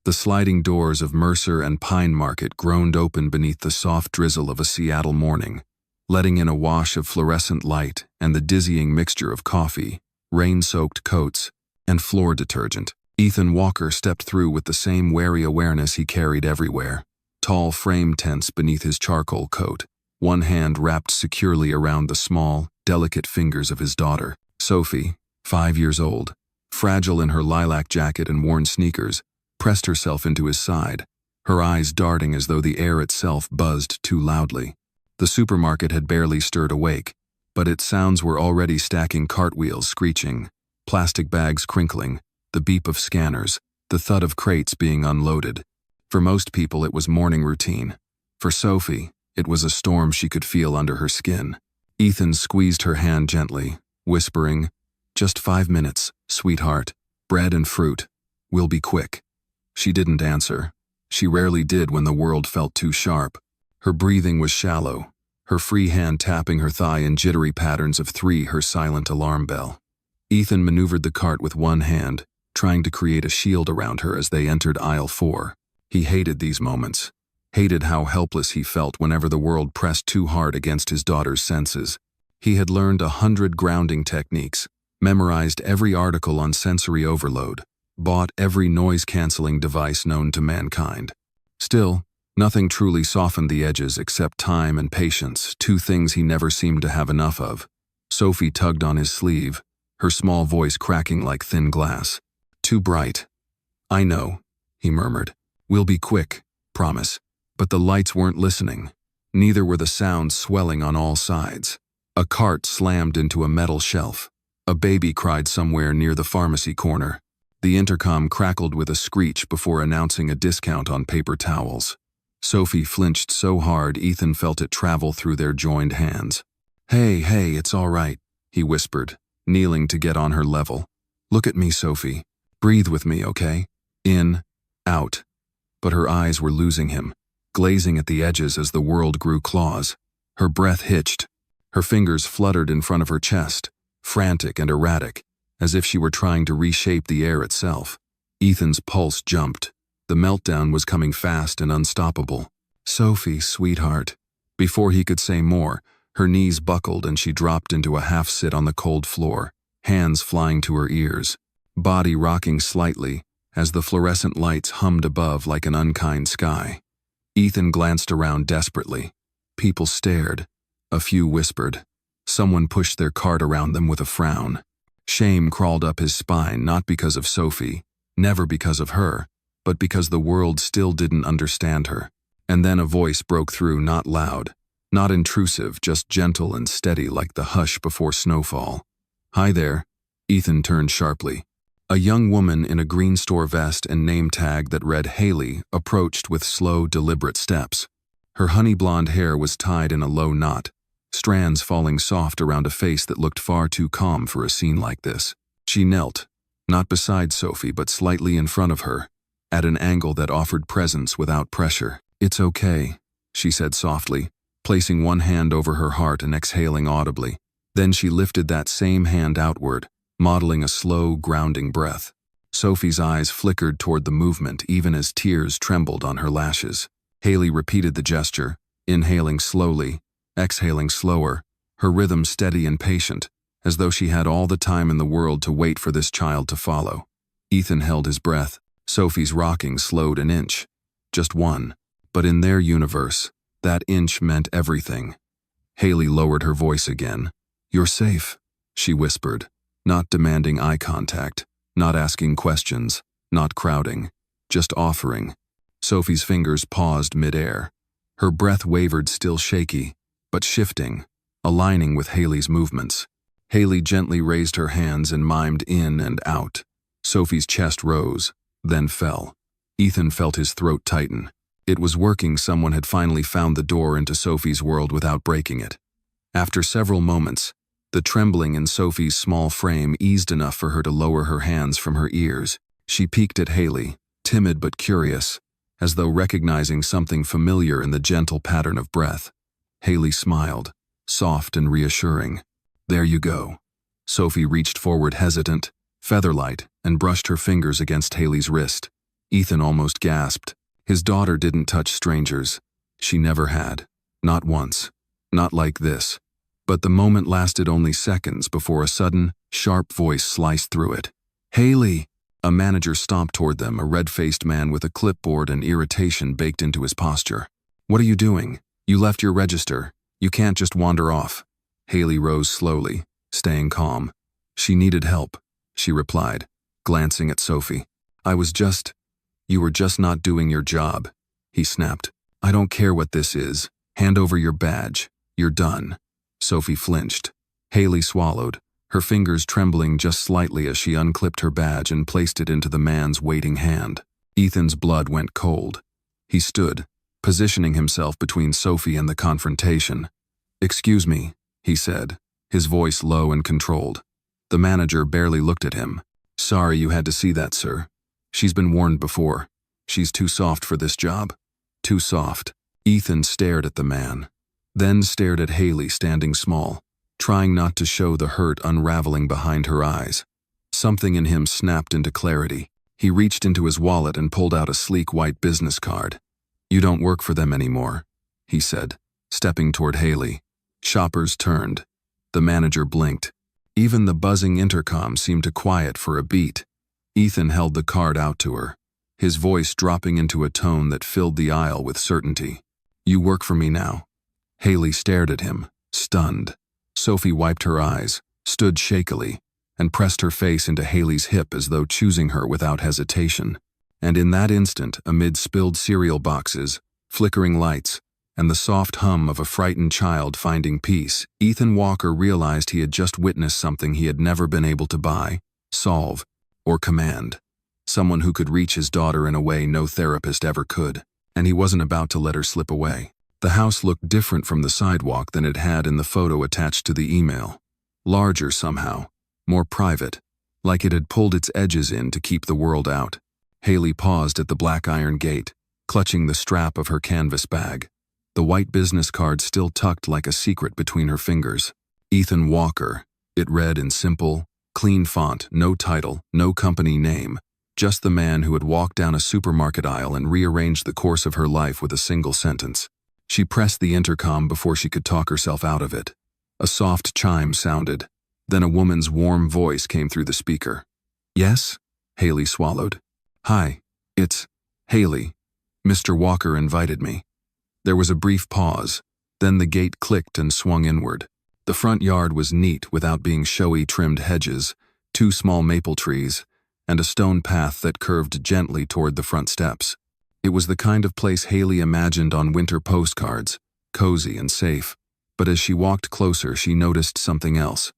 The sliding doors of Mercer and Pine Market groaned open beneath the soft drizzle of a Seattle morning, letting in a wash of fluorescent light and the dizzying mixture of coffee, rain-soaked coats, and floor detergent. Ethan Walker stepped through with the same wary awareness he carried everywhere. Tall frame tents beneath his charcoal coat, one hand wrapped securely around the small, delicate fingers of his daughter. Sophie, 5 years old, fragile in her lilac jacket and worn sneakers, pressed herself into his side, her eyes darting as though the air itself buzzed too loudly. The supermarket had barely stirred awake, but its sounds were already stacking cartwheels screeching, plastic bags crinkling, the beep of scanners, the thud of crates being unloaded. For most people it was morning routine. For Sophie, it was a storm she could feel under her skin. Ethan squeezed her hand gently, whispering, "Just 5 minutes, sweetheart. Bread and fruit. We'll be quick." She didn't answer. She rarely did when the world felt too sharp. Her breathing was shallow, her free hand tapping her thigh in jittery patterns of 3, her silent alarm bell. Ethan maneuvered the cart with one hand, trying to create a shield around her as they entered aisle 4. He hated these moments, hated how helpless he felt whenever the world pressed too hard against his daughter's senses. He had learned 100 grounding techniques, memorized every article on sensory overload, bought every noise-canceling device known to mankind. Still, nothing truly softened the edges except time and patience, 2 things he never seemed to have enough of. Sophie tugged on his sleeve, her small voice cracking like thin glass. "Too bright." "I know," he murmured. "We'll be quick, promise." But the lights weren't listening. Neither were the sounds swelling on all sides. A cart slammed into a metal shelf. A baby cried somewhere near the pharmacy corner. The intercom crackled with a screech before announcing a discount on paper towels. Sophie flinched so hard Ethan felt it travel through their joined hands. Hey, it's all right," he whispered, kneeling to get on her level. "Look at me, Sophie. Breathe with me, okay? In, out." But her eyes were losing him, glazing at the edges as the world grew claws. Her breath hitched. Her fingers fluttered in front of her chest, frantic and erratic, as if she were trying to reshape the air itself. Ethan's pulse jumped. The meltdown was coming fast and unstoppable. "Sophie, sweetheart." Before he could say more, her knees buckled and she dropped into a half-sit on the cold floor, hands flying to her ears, body rocking slightly as the fluorescent lights hummed above like an unkind sky. Ethan glanced around desperately. People stared. A few whispered. Someone pushed their cart around them with a frown. Shame crawled up his spine, not because of Sophie, never because of her, but because the world still didn't understand her. And then a voice broke through, not loud, not intrusive, just gentle and steady like the hush before snowfall. "Hi there." Ethan turned sharply. A young woman in a green store vest and name tag that read Haley approached with slow, deliberate steps. Her honey blonde hair was tied in a low knot, strands falling soft around a face that looked far too calm for a scene like this. She knelt, not beside Sophie but slightly in front of her, at an angle that offered presence without pressure. "It's okay," she said softly, placing one hand over her heart and exhaling audibly. Then she lifted that same hand outward, modeling a slow, grounding breath. Sophie's eyes flickered toward the movement even as tears trembled on her lashes. Haley repeated the gesture, inhaling slowly, exhaling slower, her rhythm steady and patient, as though she had all the time in the world to wait for this child to follow. Ethan held his breath. Sophie's rocking slowed an inch. Just one. But in their universe, that inch meant everything. Haley lowered her voice again. "You're safe," she whispered, not demanding eye contact, not asking questions, not crowding, just offering. Sophie's fingers paused mid-air. Her breath wavered, still shaky, but shifting, aligning with Haley's movements. Haley gently raised her hands and mimed in and out. Sophie's chest rose, then fell. Ethan felt his throat tighten. It was working. Someone had finally found the door into Sophie's world without breaking it. After several moments, the trembling in Sophie's small frame eased enough for her to lower her hands from her ears. She peeked at Haley, timid but curious, as though recognizing something familiar in the gentle pattern of breath. Haley smiled, soft and reassuring. "There you go." Sophie reached forward hesitant, featherlight, and brushed her fingers against Haley's wrist. Ethan almost gasped. His daughter didn't touch strangers. She never had. Not once. Not like this. But the moment lasted only seconds before a sudden, sharp voice sliced through it. "Haley!" A manager stomped toward them, a red-faced man with a clipboard and irritation baked into his posture. "What are you doing? You left your register. You can't just wander off." Haley rose slowly, staying calm. "She needed help," she replied, glancing at Sophie. You were just not doing your job," he snapped. "I don't care what this is. Hand over your badge. You're done." Sophie flinched. Haley swallowed, her fingers trembling just slightly as she unclipped her badge and placed it into the man's waiting hand. Ethan's blood went cold. He stood, positioning himself between Sophie and the confrontation. "Excuse me," he said, his voice low and controlled. The manager barely looked at him. "Sorry you had to see that, sir. She's been warned before. She's too soft for this job." Too soft. Ethan stared at the man, then stared at Haley standing small, trying not to show the hurt unraveling behind her eyes. Something in him snapped into clarity. He reached into his wallet and pulled out a sleek white business card. "You don't work for them anymore," he said, stepping toward Haley. Shoppers turned. The manager blinked. Even the buzzing intercom seemed to quiet for a beat. Ethan held the card out to her, his voice dropping into a tone that filled the aisle with certainty. "You work for me now." Haley stared at him, stunned. Sophie wiped her eyes, stood shakily, and pressed her face into Haley's hip as though choosing her without hesitation. And in that instant, amid spilled cereal boxes, flickering lights, and the soft hum of a frightened child finding peace, Ethan Walker realized he had just witnessed something he had never been able to buy, solve, or command. Someone who could reach his daughter in a way no therapist ever could, and he wasn't about to let her slip away. The house looked different from the sidewalk than it had in the photo attached to the email. Larger somehow, more private, like it had pulled its edges in to keep the world out. Haley paused at the black iron gate, clutching the strap of her canvas bag, the white business card still tucked like a secret between her fingers. Ethan Walker, it read in simple, clean font, no title, no company name, just the man who had walked down a supermarket aisle and rearranged the course of her life with a single sentence. She pressed the intercom before she could talk herself out of it. A soft chime sounded. Then a woman's warm voice came through the speaker. "Yes?" Haley swallowed. "Hi, it's Haley. Mr. Walker invited me." There was a brief pause, then the gate clicked and swung inward. The front yard was neat without being showy trimmed hedges, 2 small maple trees, and a stone path that curved gently toward the front steps. It was the kind of place Haley imagined on winter postcards, cozy and safe. But as she walked closer, she noticed something else.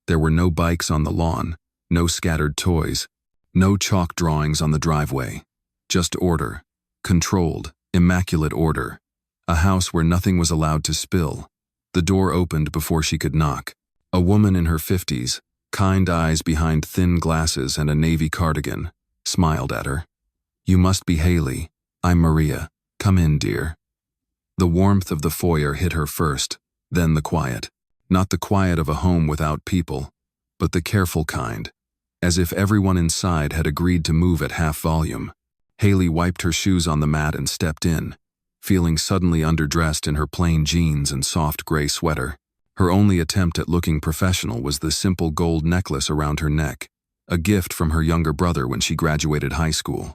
There were no bikes on the lawn, no scattered toys, no chalk drawings on the driveway. Just order. Controlled, immaculate order. A house where nothing was allowed to spill. The door opened before she could knock. A woman in her 50s, kind eyes behind thin glasses and a navy cardigan, smiled at her. "You must be Haley. I'm Maria. Come in, dear." The warmth of the foyer hit her first, then the quiet. Not the quiet of a home without people, but the careful kind, as if everyone inside had agreed to move at half volume. Haley wiped her shoes on the mat and stepped in, feeling suddenly underdressed in her plain jeans and soft gray sweater. Her only attempt at looking professional was the simple gold necklace around her neck, a gift from her younger brother when she graduated high school.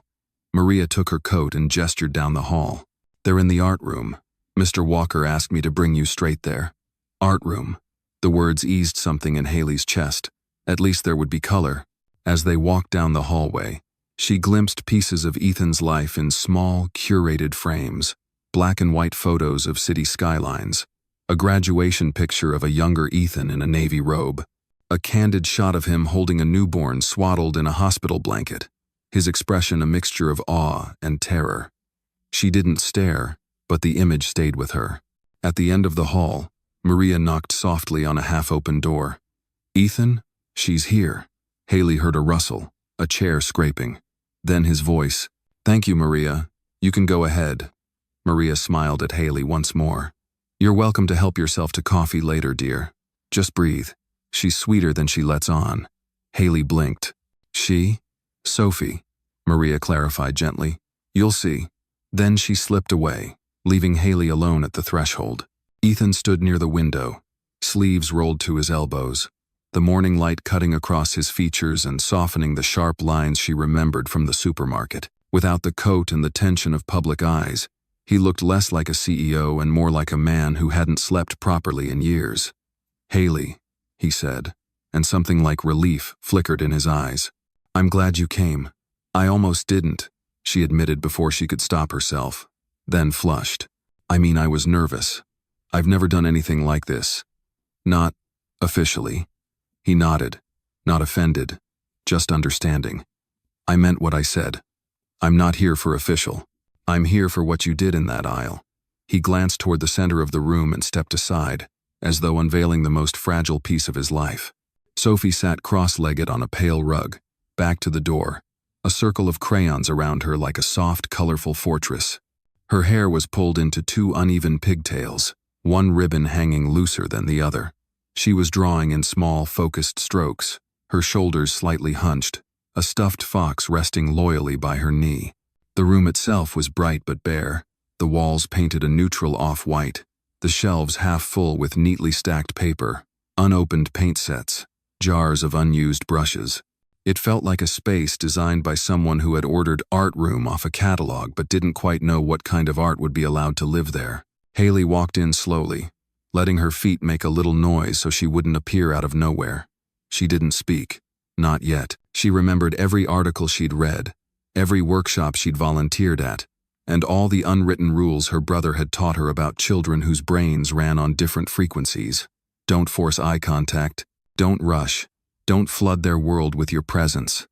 Maria took her coat and gestured down the hall. "They're in the art room. Mr. Walker asked me to bring you straight there." Art room. The words eased something in Haley's chest. At least there would be color. As they walked down the hallway, she glimpsed pieces of Ethan's life in small, curated frames, black and white photos of city skylines, a graduation picture of a younger Ethan in a navy robe, a candid shot of him holding a newborn swaddled in a hospital blanket, his expression a mixture of awe and terror. She didn't stare, but the image stayed with her. At the end of the hall, Maria knocked softly on a half-open door. "Ethan? She's here." Haley heard a rustle, a chair scraping. Then his voice. "Thank you, Maria. You can go ahead." Maria smiled at Haley once more. "You're welcome to help yourself to coffee later, dear. Just breathe. She's sweeter than she lets on." Haley blinked. "She? Sophie." Maria clarified gently. You'll see. Then she slipped away, leaving Haley alone at the threshold. Ethan stood near the window, sleeves rolled to his elbows, the morning light cutting across his features and softening the sharp lines she remembered from the supermarket. Without the coat and the tension of public eyes, he looked less like a CEO and more like a man who hadn't slept properly in years. Haley, he said, and something like relief flickered in his eyes. I'm glad you came. I almost didn't, she admitted before she could stop herself, then flushed. I mean, I was nervous. I've never done anything like this. Not officially. He nodded, not offended, just understanding. I meant what I said. I'm not here for official. I'm here for what you did in that aisle. He glanced toward the center of the room and stepped aside, as though unveiling the most fragile piece of his life. Sophie sat cross-legged on a pale rug, back to the door, a circle of crayons around her like a soft, colorful fortress. Her hair was pulled into two uneven pigtails, one ribbon hanging looser than the other. She was drawing in small, focused strokes, her shoulders slightly hunched, a stuffed fox resting loyally by her knee. The room itself was bright but bare, the walls painted a neutral off-white, the shelves half full with neatly stacked paper, unopened paint sets, jars of unused brushes. It felt like a space designed by someone who had ordered art room off a catalog but didn't quite know what kind of art would be allowed to live there. Haley walked in slowly, letting her feet make a little noise so she wouldn't appear out of nowhere. She didn't speak. Not yet. She remembered every article she'd read, every workshop she'd volunteered at, and all the unwritten rules her brother had taught her about children whose brains ran on different frequencies. Don't force eye contact. Don't rush. Don't flood their world with your presence.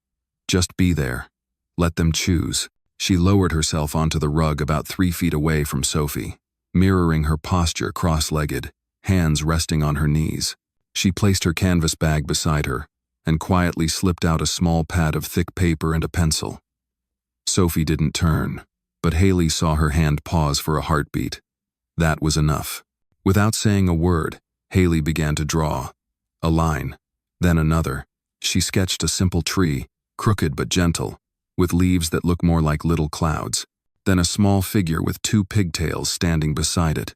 Just be there. Let them choose. She lowered herself onto the rug about 3 feet away from Sophie, mirroring her posture cross-legged, hands resting on her knees. She placed her canvas bag beside her and quietly slipped out a small pad of thick paper and a pencil. Sophie didn't turn, but Haley saw her hand pause for a heartbeat. That was enough. Without saying a word, Haley began to draw. A line, then another. She sketched a simple tree, crooked but gentle, with leaves that looked more like little clouds. Then a small figure with 2 pigtails standing beside it.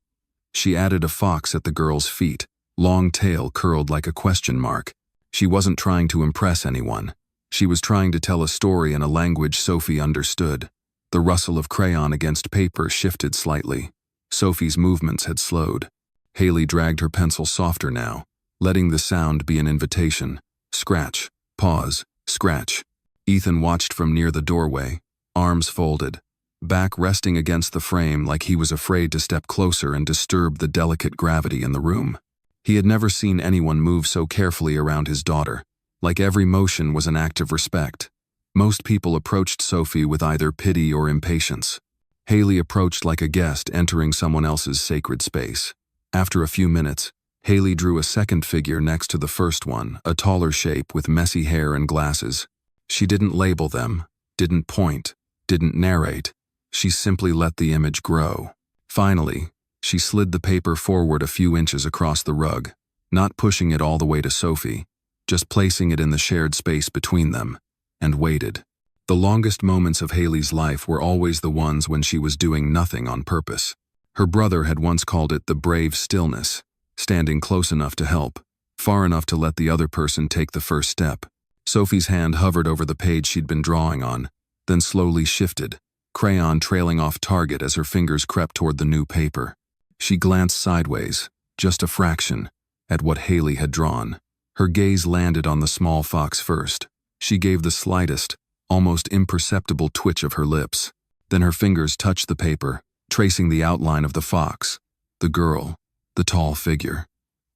She added a fox at the girl's feet, long tail curled like a question mark. She wasn't trying to impress anyone. She was trying to tell a story in a language Sophie understood. The rustle of crayon against paper shifted slightly. Sophie's movements had slowed. Haley dragged her pencil softer now, letting the sound be an invitation. Scratch, pause, scratch. Ethan watched from near the doorway, arms folded, back resting against the frame like he was afraid to step closer and disturb the delicate gravity in the room. He had never seen anyone move so carefully around his daughter, like every motion was an act of respect. Most people approached Sophie with either pity or impatience. Haley approached like a guest entering someone else's sacred space. After a few minutes, Haley drew a second figure next to the first one, a taller shape with messy hair and glasses. She didn't label them, didn't point, didn't narrate. She simply let the image grow. Finally, she slid the paper forward a few inches across the rug, not pushing it all the way to Sophie, just placing it in the shared space between them, and waited. The longest moments of Haley's life were always the ones when she was doing nothing on purpose. Her brother had once called it the brave stillness, standing close enough to help, far enough to let the other person take the first step. Sophie's hand hovered over the page she'd been drawing on, then slowly shifted, crayon trailing off target as her fingers crept toward the new paper. She glanced sideways, just a fraction, at what Haley had drawn. Her gaze landed on the small fox first. She gave the slightest, almost imperceptible twitch of her lips. Then her fingers touched the paper, tracing the outline of the fox, the girl, the tall figure.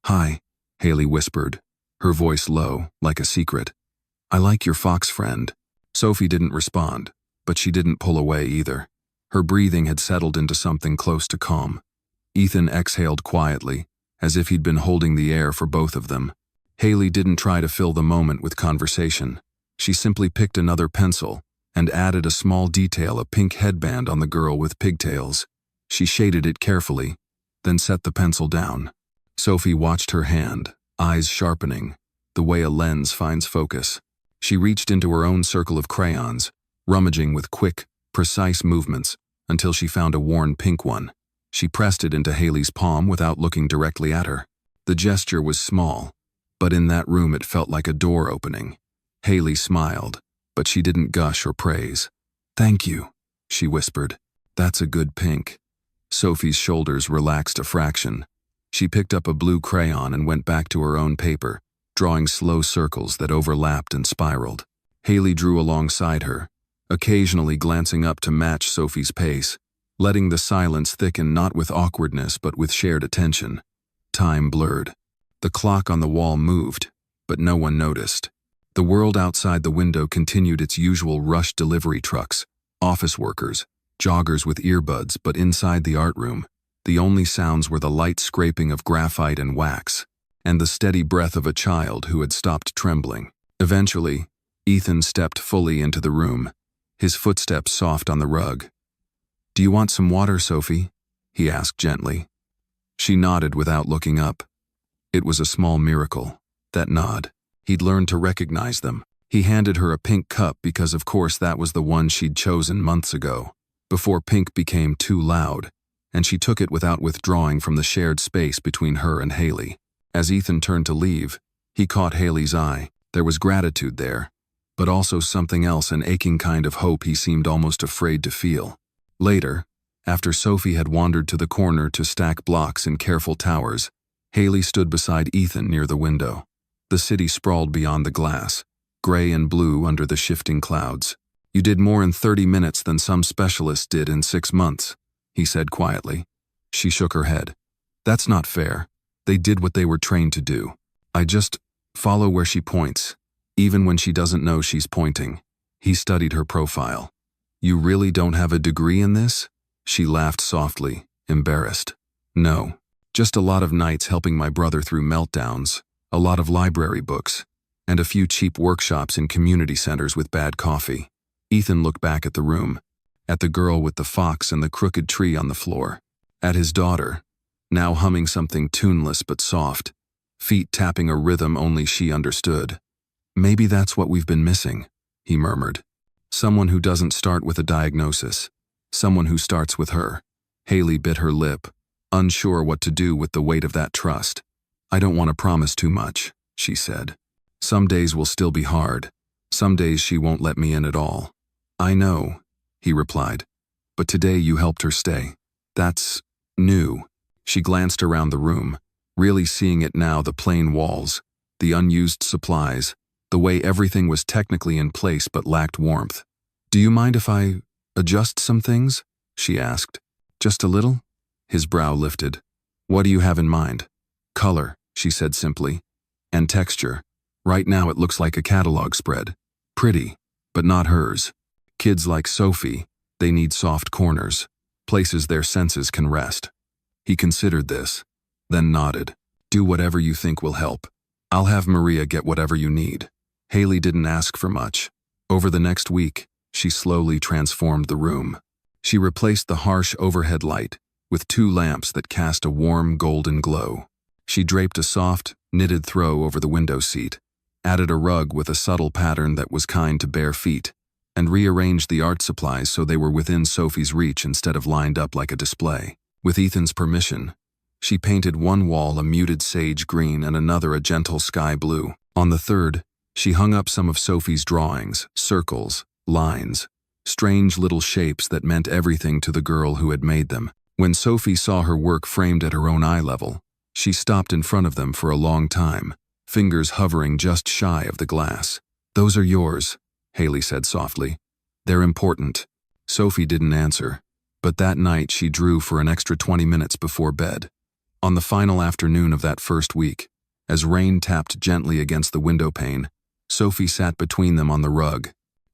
"Hi," Haley whispered, her voice low, like a secret. "I like your fox friend." Sophie didn't respond, but she didn't pull away either. Her breathing had settled into something close to calm. Ethan exhaled quietly, as if he'd been holding the air for both of them. Haley didn't try to fill the moment with conversation. She simply picked another pencil and added a small detail, a pink headband on the girl with pigtails. She shaded it carefully, then set the pencil down. Sophie watched her hand, eyes sharpening, the way a lens finds focus. She reached into her own circle of crayons, rummaging with quick, precise movements until she found a worn pink one. She pressed it into Haley's palm without looking directly at her. The gesture was small, but in that room it felt like a door opening. Haley smiled, but she didn't gush or praise. "Thank you," she whispered. "That's a good pink." Sophie's shoulders relaxed a fraction. She picked up a blue crayon and went back to her own paper, drawing slow circles that overlapped and spiraled. Haley drew alongside her, occasionally glancing up to match Sophie's pace, letting the silence thicken not with awkwardness but with shared attention. Time blurred. The clock on the wall moved, but no one noticed. The world outside the window continued its usual rush delivery trucks, office workers, joggers with earbuds, but inside the art room, the only sounds were the light scraping of graphite and wax, and the steady breath of a child who had stopped trembling. Eventually, Ethan stepped fully into the room, his footsteps soft on the rug. "Do you want some water, Sophie?" he asked gently. She nodded without looking up. It was a small miracle, that nod. He'd learned to recognize them. He handed her a pink cup because of course that was the one she'd chosen months ago, before pink became too loud, and she took it without withdrawing from the shared space between her and Haley. As Ethan turned to leave, he caught Haley's eye. There was gratitude there, but also something else, an aching kind of hope he seemed almost afraid to feel. Later, after Sophie had wandered to the corner to stack blocks in careful towers, Haley stood beside Ethan near the window. The city sprawled beyond the glass, gray and blue under the shifting clouds. "You did more in 30 minutes than some specialists did in 6 months, he said quietly. She shook her head. "That's not fair. They did what they were trained to do. I just follow where she points, even when she doesn't know she's pointing." He studied her profile. "You really don't have a degree in this?" She laughed softly, embarrassed. "No, just a lot of nights helping my brother through meltdowns, a lot of library books, and a few cheap workshops in community centers with bad coffee." Ethan looked back at the room, at the girl with the fox and the crooked tree on the floor, at his daughter, now humming something tuneless but soft, feet tapping a rhythm only she understood. "Maybe that's what we've been missing," he murmured. "Someone who doesn't start with a diagnosis, someone who starts with her." Haley bit her lip, unsure what to do with the weight of that trust. "I don't want to promise too much," she said. "Some days will still be hard. Some days she won't let me in at all." "I know," he replied. "But today you helped her stay. That's new." She glanced around the room, really seeing it now, the plain walls, the unused supplies, the way everything was technically in place but lacked warmth. "Do you mind if I adjust some things?" she asked. "Just a little?" His brow lifted. "What do you have in mind?" "Color," she said simply, "and texture. Right now it looks like a catalog spread. Pretty, but not hers. Kids like Sophie, they need soft corners, places their senses can rest." He considered this, then nodded. "Do whatever you think will help. I'll have Maria get whatever you need." Haley didn't ask for much. Over the next week, she slowly transformed the room. She replaced the harsh overhead light with 2 lamps that cast a warm golden glow. She draped a soft, knitted throw over the window seat, added a rug with a subtle pattern that was kind to bare feet, and rearranged the art supplies so they were within Sophie's reach instead of lined up like a display. With Ethan's permission, she painted one wall a muted sage green and another a gentle sky blue. On the third, she hung up some of Sophie's drawings, circles, lines, strange little shapes that meant everything to the girl who had made them. When Sophie saw her work framed at her own eye level, she stopped in front of them for a long time, fingers hovering just shy of the glass. "Those are yours," Haley said softly. "They're important." Sophie didn't answer, but that night she drew for an extra 20 minutes before bed. On the final afternoon of that first week, as rain tapped gently against the window pane, Sophie sat between them on the rug,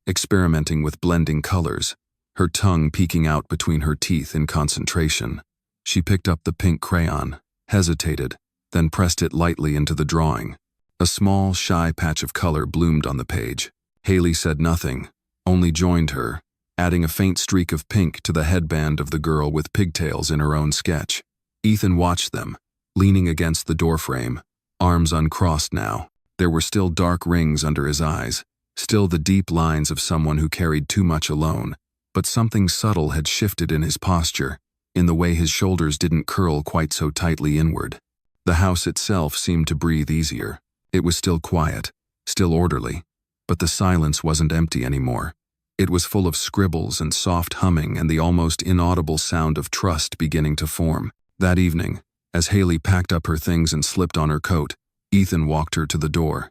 experimenting with blending colors, her tongue peeking out between her teeth in concentration. She picked up the pink crayon, hesitated, then pressed it lightly into the drawing. A small, shy patch of color bloomed on the page. Haley said nothing, only joined her, adding a faint streak of pink to the headband of the girl with pigtails in her own sketch. Ethan watched them, leaning against the doorframe, arms uncrossed now. There were still dark rings under his eyes, Still the deep lines of someone who carried too much alone, but something subtle had shifted in his posture, in the way his shoulders didn't curl quite so tightly inward. The house itself seemed to breathe easier. It was still quiet, still orderly, but the silence wasn't empty anymore. It was full of scribbles and soft humming and the almost inaudible sound of trust beginning to form. That evening, as Haley packed up her things and slipped on her coat, Ethan walked her to the door.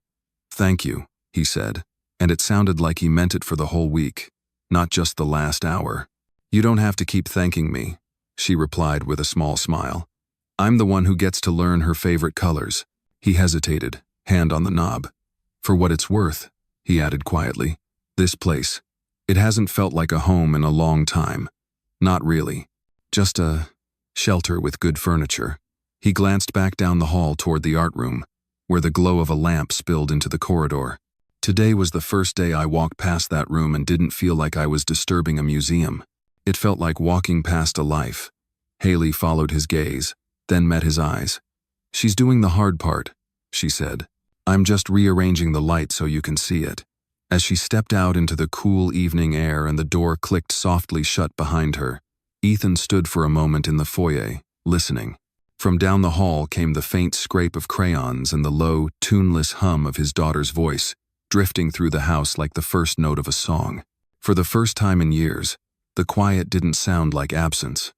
"Thank you," he said, and it sounded like he meant it for the whole week, not just the last hour. "You don't have to keep thanking me," she replied with a small smile. "I'm the one who gets to learn her favorite colors." He hesitated, hand on the knob. "For what it's worth," he added quietly, "this place, it hasn't felt like a home in a long time. Not really. Just a shelter with good furniture." He glanced back down the hall toward the art room, where the glow of a lamp spilled into the corridor. "Today was the first day I walked past that room and didn't feel like I was disturbing a museum. It felt like walking past a life." Haley followed his gaze, then met his eyes. "She's doing the hard part," she said. "I'm just rearranging the light so you can see it." As she stepped out into the cool evening air and the door clicked softly shut behind her, Ethan stood for a moment in the foyer, listening. From down the hall came the faint scrape of crayons and the low, tuneless hum of his daughter's voice, drifting through the house like the first note of a song. For the first time in years, the quiet didn't sound like absence.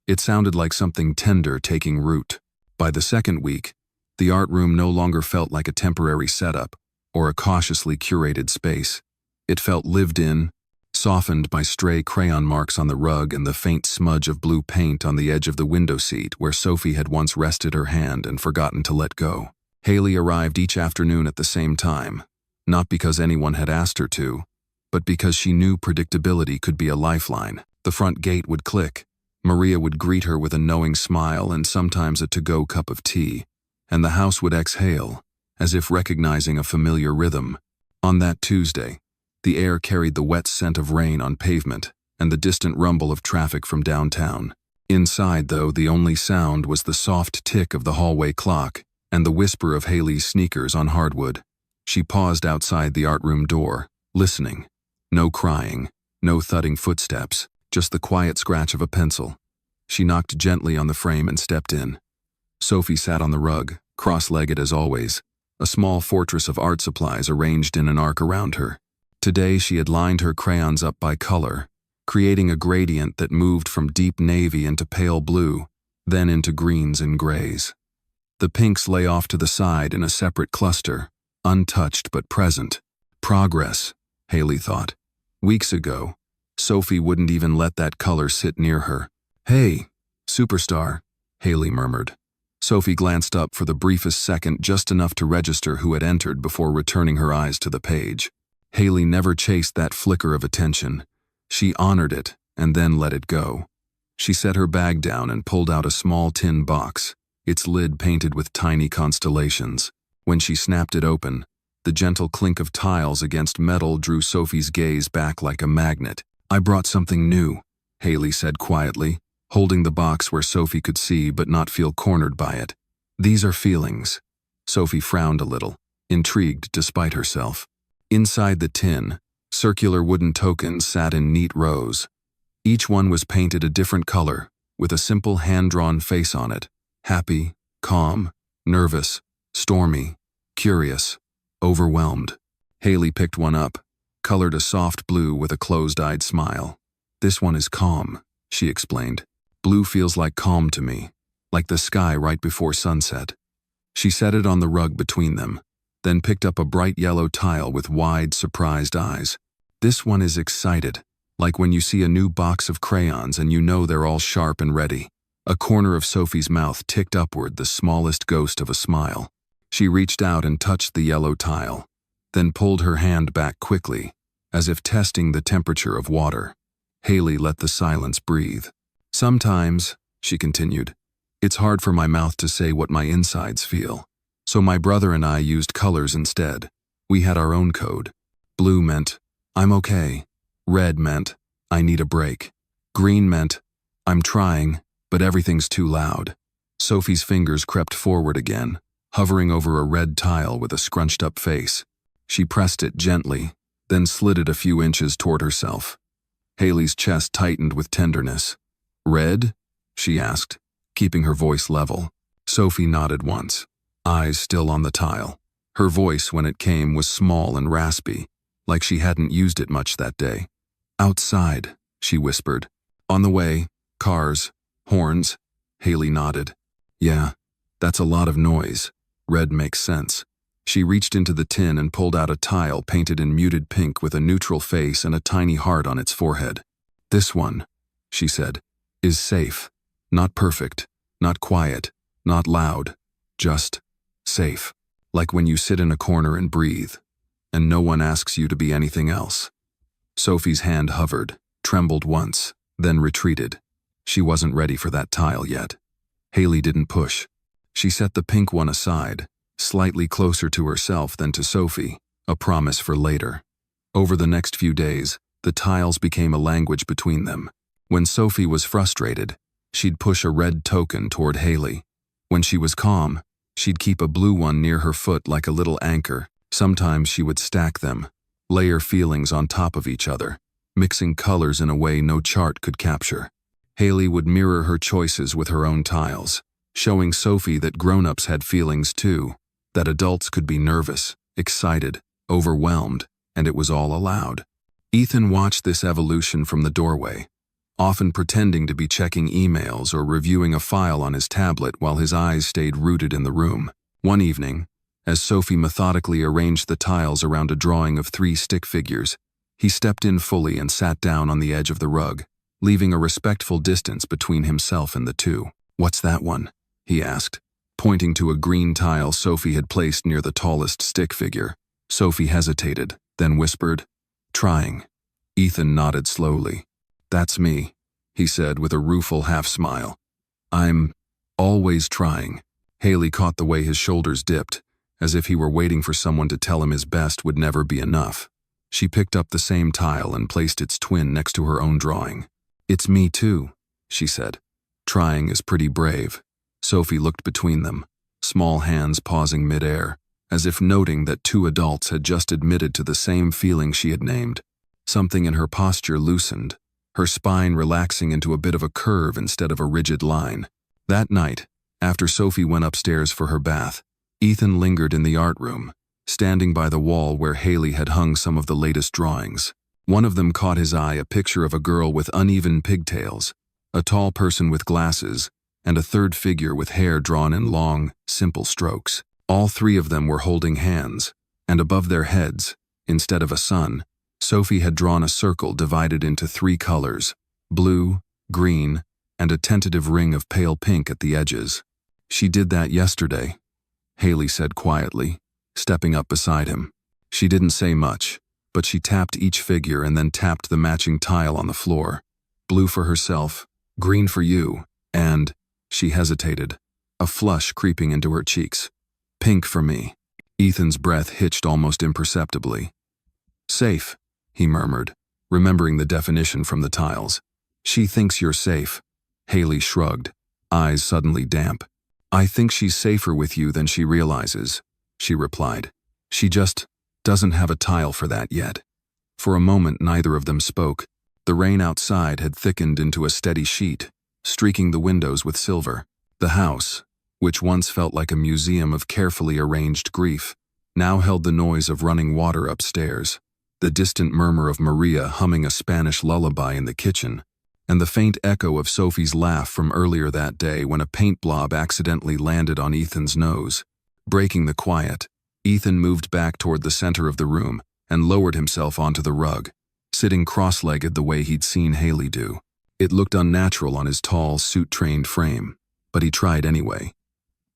It sounded like something tender taking root. By the second week, the art room no longer felt like a temporary setup or a cautiously curated space. It felt lived in, softened by stray crayon marks on the rug and the faint smudge of blue paint on the edge of the window seat where Sophie had once rested her hand and forgotten to let go. Haley arrived each afternoon at the same time, not because anyone had asked her to, but because she knew predictability could be a lifeline. The front gate would click, Maria would greet her with a knowing smile and sometimes a to-go cup of tea, and the house would exhale, as if recognizing a familiar rhythm. On that Tuesday, the air carried the wet scent of rain on pavement and the distant rumble of traffic from downtown. Inside, though, the only sound was the soft tick of the hallway clock and the whisper of Haley's sneakers on hardwood. She paused outside the art room door, listening. No crying, no thudding footsteps, just the quiet scratch of a pencil. She knocked gently on the frame and stepped in. Sophie sat on the rug, cross-legged as always, a small fortress of art supplies arranged in an arc around her. Today she had lined her crayons up by color, creating a gradient that moved from deep navy into pale blue, then into greens and grays. The pinks lay off to the side in a separate cluster, untouched but present. Progress, Haley thought. Weeks ago, Sophie wouldn't even let that color sit near her. "Hey, superstar," Haley murmured. Sophie glanced up for the briefest second, just enough to register who had entered before returning her eyes to the page. Haley never chased that flicker of attention. She honored it and then let it go. She set her bag down and pulled out a small tin box, its lid painted with tiny constellations. When she snapped it open, the gentle clink of tiles against metal drew Sophie's gaze back like a magnet. "I brought something new," Haley said quietly, holding the box where Sophie could see but not feel cornered by it. "These are feelings." Sophie frowned a little, intrigued despite herself. Inside the tin, circular wooden tokens sat in neat rows. Each one was painted a different color, with a simple hand-drawn face on it. Happy, calm, nervous, stormy, curious, overwhelmed. Haley picked one up, colored a soft blue with a closed-eyed smile. "This one is calm," she explained. "Blue feels like calm to me, like the sky right before sunset." She set it on the rug between them, then picked up a bright yellow tile with wide, surprised eyes. "This one is excited, like when you see a new box of crayons and you know they're all sharp and ready." A corner of Sophie's mouth ticked upward, the smallest ghost of a smile. She reached out and touched the yellow tile, then pulled her hand back quickly, as if testing the temperature of water. Haley let the silence breathe. "Sometimes," she continued, "it's hard for my mouth to say what my insides feel. So my brother and I used colors instead. We had our own code. Blue meant, I'm okay. Red meant, I need a break. Green meant, I'm trying, but everything's too loud." Sophie's fingers crept forward again, hovering over a red tile with a scrunched-up face. She pressed it gently, then slid it a few inches toward herself. Haley's chest tightened with tenderness. "Red?" she asked, keeping her voice level. Sophie nodded once, eyes still on the tile. Her voice, when it came, was small and raspy, like she hadn't used it much that day. "Outside," she whispered. "On the way, cars, horns." Haley nodded. "Yeah, that's a lot of noise. Red makes sense." She reached into the tin and pulled out a tile painted in muted pink with a neutral face and a tiny heart on its forehead. "This one," she said, "is safe. Not perfect, not quiet, not loud, just safe. Like when you sit in a corner and breathe, and no one asks you to be anything else." Sophie's hand hovered, trembled once, then retreated. She wasn't ready for that tile yet. Haley didn't push. She set the pink one aside, slightly closer to herself than to Sophie, a promise for later. Over the next few days, the tiles became a language between them. When Sophie was frustrated, she'd push a red token toward Haley. When she was calm, she'd keep a blue one near her foot like a little anchor. Sometimes she would stack them, layer feelings on top of each other, mixing colors in a way no chart could capture. Haley would mirror her choices with her own tiles, showing Sophie that grown-ups had feelings too, that adults could be nervous, excited, overwhelmed, and it was all allowed. Ethan watched this evolution from the doorway, often pretending to be checking emails or reviewing a file on his tablet while his eyes stayed rooted in the room. One evening, as Sophie methodically arranged the tiles around a drawing of 3 stick figures, he stepped in fully and sat down on the edge of the rug, leaving a respectful distance between himself and the two. "What's that one?" he asked, pointing to a green tile Sophie had placed near the tallest stick figure. Sophie hesitated, then whispered, "Trying." Ethan nodded slowly. "That's me," he said with a rueful half-smile. "I'm always trying." Haley caught the way his shoulders dipped, as if he were waiting for someone to tell him his best would never be enough. She picked up the same tile and placed its twin next to her own drawing. "It's me too," she said. "Trying is pretty brave." Sophie looked between them, small hands pausing midair, as if noting that 2 adults had just admitted to the same feeling she had named. Something in her posture loosened, her spine relaxing into a bit of a curve instead of a rigid line. That night, after Sophie went upstairs for her bath, Ethan lingered in the art room, standing by the wall where Haley had hung some of the latest drawings. One of them caught his eye, a picture of a girl with uneven pigtails, a tall person with glasses, and a third figure with hair drawn in long, simple strokes. All 3 of them were holding hands, and above their heads, instead of a sun, Sophie had drawn a circle divided into 3 colors, blue, green, and a tentative ring of pale pink at the edges. "She did that yesterday," Haley said quietly, stepping up beside him. She didn't say much, but she tapped each figure and then tapped the matching tile on the floor. "Blue for herself, green for you, and," she hesitated, a flush creeping into her cheeks, "pink for me." Ethan's breath hitched almost imperceptibly. "Safe," he murmured, remembering the definition from the tiles. "She thinks you're safe." Haley shrugged, eyes suddenly damp. "I think she's safer with you than she realizes," she replied. "She just doesn't have a tile for that yet." For a moment neither of them spoke. The rain outside had thickened into a steady sheet, streaking the windows with silver. The house, which once felt like a museum of carefully arranged grief, now held the noise of running water upstairs, the distant murmur of Maria humming a Spanish lullaby in the kitchen, and the faint echo of Sophie's laugh from earlier that day when a paint blob accidentally landed on Ethan's nose. Breaking the quiet, Ethan moved back toward the center of the room and lowered himself onto the rug, sitting cross-legged the way he'd seen Haley do. It looked unnatural on his tall, suit-trained frame, but he tried anyway.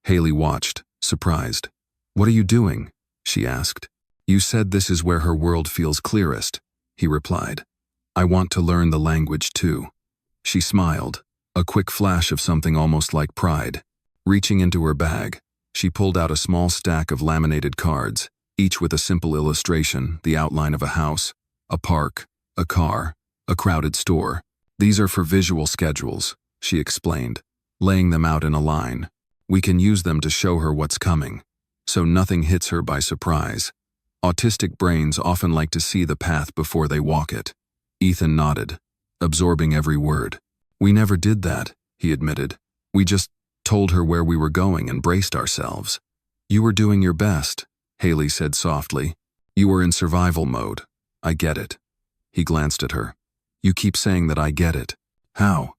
Haley watched, surprised. "What are you doing?" she asked. "You said this is where her world feels clearest," he replied. "I want to learn the language too." She smiled, a quick flash of something almost like pride. Reaching into her bag, she pulled out a small stack of laminated cards, each with a simple illustration, the outline of a house, a park, a car, a crowded store. "These are for visual schedules," she explained, laying them out in a line. "We can use them to show her what's coming, so nothing hits her by surprise. Autistic brains often like to see the path before they walk it. Ethan nodded, absorbing every word. We never did that, he admitted. We just told her where we were going and braced ourselves. You were doing your best, Haley said softly. You were in survival mode. I get it. He glanced at her. You keep saying that I get it. How?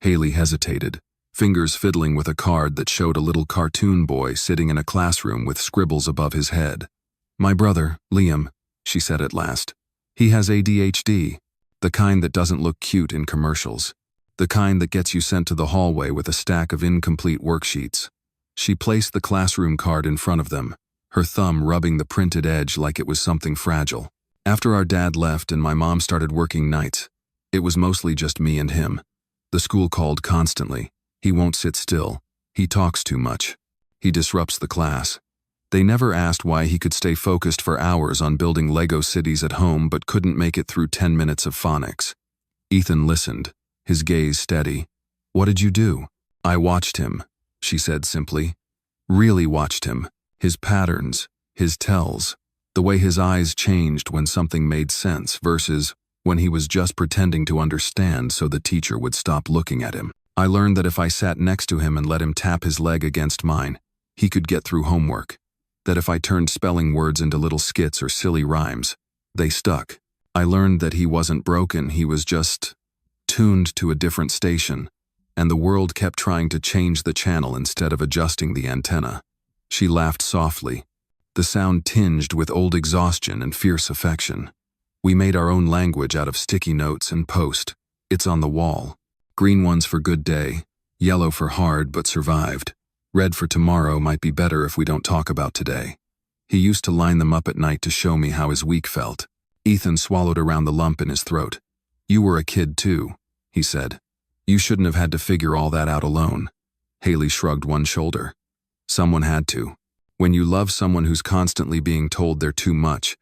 Haley hesitated, fingers fiddling with a card that showed a little cartoon boy sitting in a classroom with scribbles above his head. My brother, Liam, she said at last. He has ADHD, the kind that doesn't look cute in commercials. The kind that gets you sent to the hallway with a stack of incomplete worksheets. She placed the classroom card in front of them, her thumb rubbing the printed edge like it was something fragile. After our dad left and my mom started working nights, it was mostly just me and him. The school called constantly. He won't sit still. He talks too much. He disrupts the class. They never asked why he could stay focused for hours on building Lego cities at home but couldn't make it through 10 minutes of phonics. Ethan listened, his gaze steady. What did you do? I watched him, she said simply. Really watched him. His patterns, his tells, the way his eyes changed when something made sense versus when he was just pretending to understand so the teacher would stop looking at him. I learned that if I sat next to him and let him tap his leg against mine, he could get through homework. That if I turned spelling words into little skits or silly rhymes, they stuck. I learned that he wasn't broken, he was just tuned to a different station, and the world kept trying to change the channel instead of adjusting the antenna. She laughed softly, the sound tinged with old exhaustion and fierce affection. We made our own language out of sticky notes and post. It's on the wall. Green ones for good day, yellow for hard but survived. Red for tomorrow might be better if we don't talk about today. He used to line them up at night to show me how his week felt. Ethan swallowed around the lump in his throat. You were a kid too, he said. You shouldn't have had to figure all that out alone. Haley shrugged one shoulder. Someone had to. When you love someone who's constantly being told they're too much,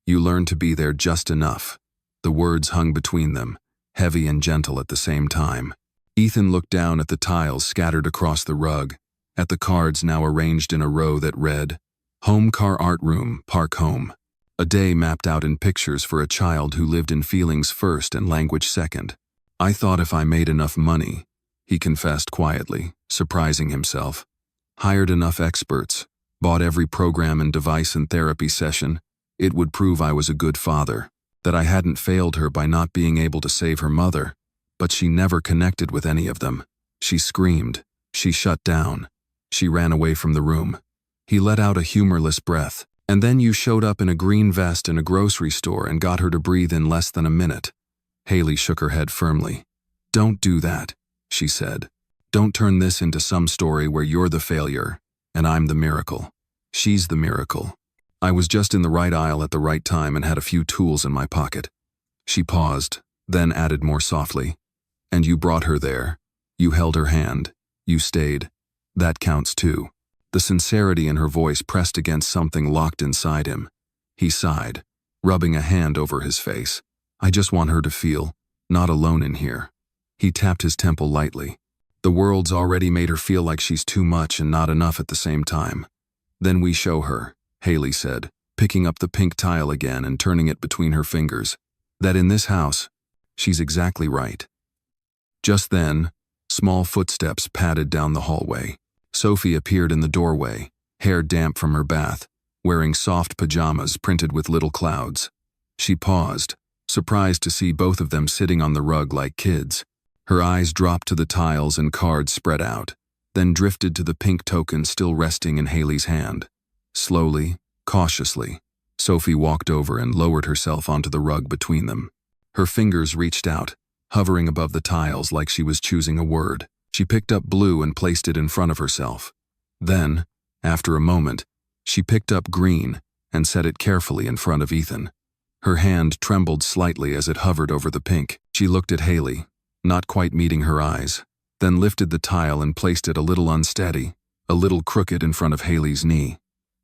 you learn to be there just enough. The words hung between them, heavy and gentle at the same time. Ethan looked down at the tiles scattered across the rug, at the cards now arranged in a row that read, Home Car Art Room, Park Home. A day mapped out in pictures for a child who lived in feelings first and language second. I thought if I made enough money, he confessed quietly, surprising himself. Hired enough experts, bought every program and device and therapy session, it would prove I was a good father, that I hadn't failed her by not being able to save her mother. But she never connected with any of them. She screamed. She shut down. She ran away from the room. He let out a humorless breath. And then you showed up in a green vest in a grocery store and got her to breathe in less than a minute. Haley shook her head firmly. Don't do that, she said. Don't turn this into some story where you're the failure, and I'm the miracle. She's the miracle. I was just in the right aisle at the right time and had a few tools in my pocket. She paused, then added more softly. And you brought her there. You held her hand. You stayed. That counts too. The sincerity in her voice pressed against something locked inside him. He sighed, rubbing a hand over his face. I just want her to feel not alone in here. He tapped his temple lightly. The world's already made her feel like she's too much and not enough at the same time. Then we show her, Haley said, picking up the pink tile again and turning it between her fingers, that in this house, she's exactly right. Just then, small footsteps padded down the hallway. Sophie appeared in the doorway, hair damp from her bath, wearing soft pajamas printed with little clouds. She paused, surprised to see both of them sitting on the rug like kids. Her eyes dropped to the tiles and cards spread out, then drifted to the pink token still resting in Haley's hand. Slowly, cautiously, Sophie walked over and lowered herself onto the rug between them. Her fingers reached out, hovering above the tiles like she was choosing a word. She picked up blue and placed it in front of herself. Then, after a moment, she picked up green and set it carefully in front of Ethan. Her hand trembled slightly as it hovered over the pink. She looked at Haley, not quite meeting her eyes, then lifted the tile and placed it a little unsteady, a little crooked in front of Haley's knee.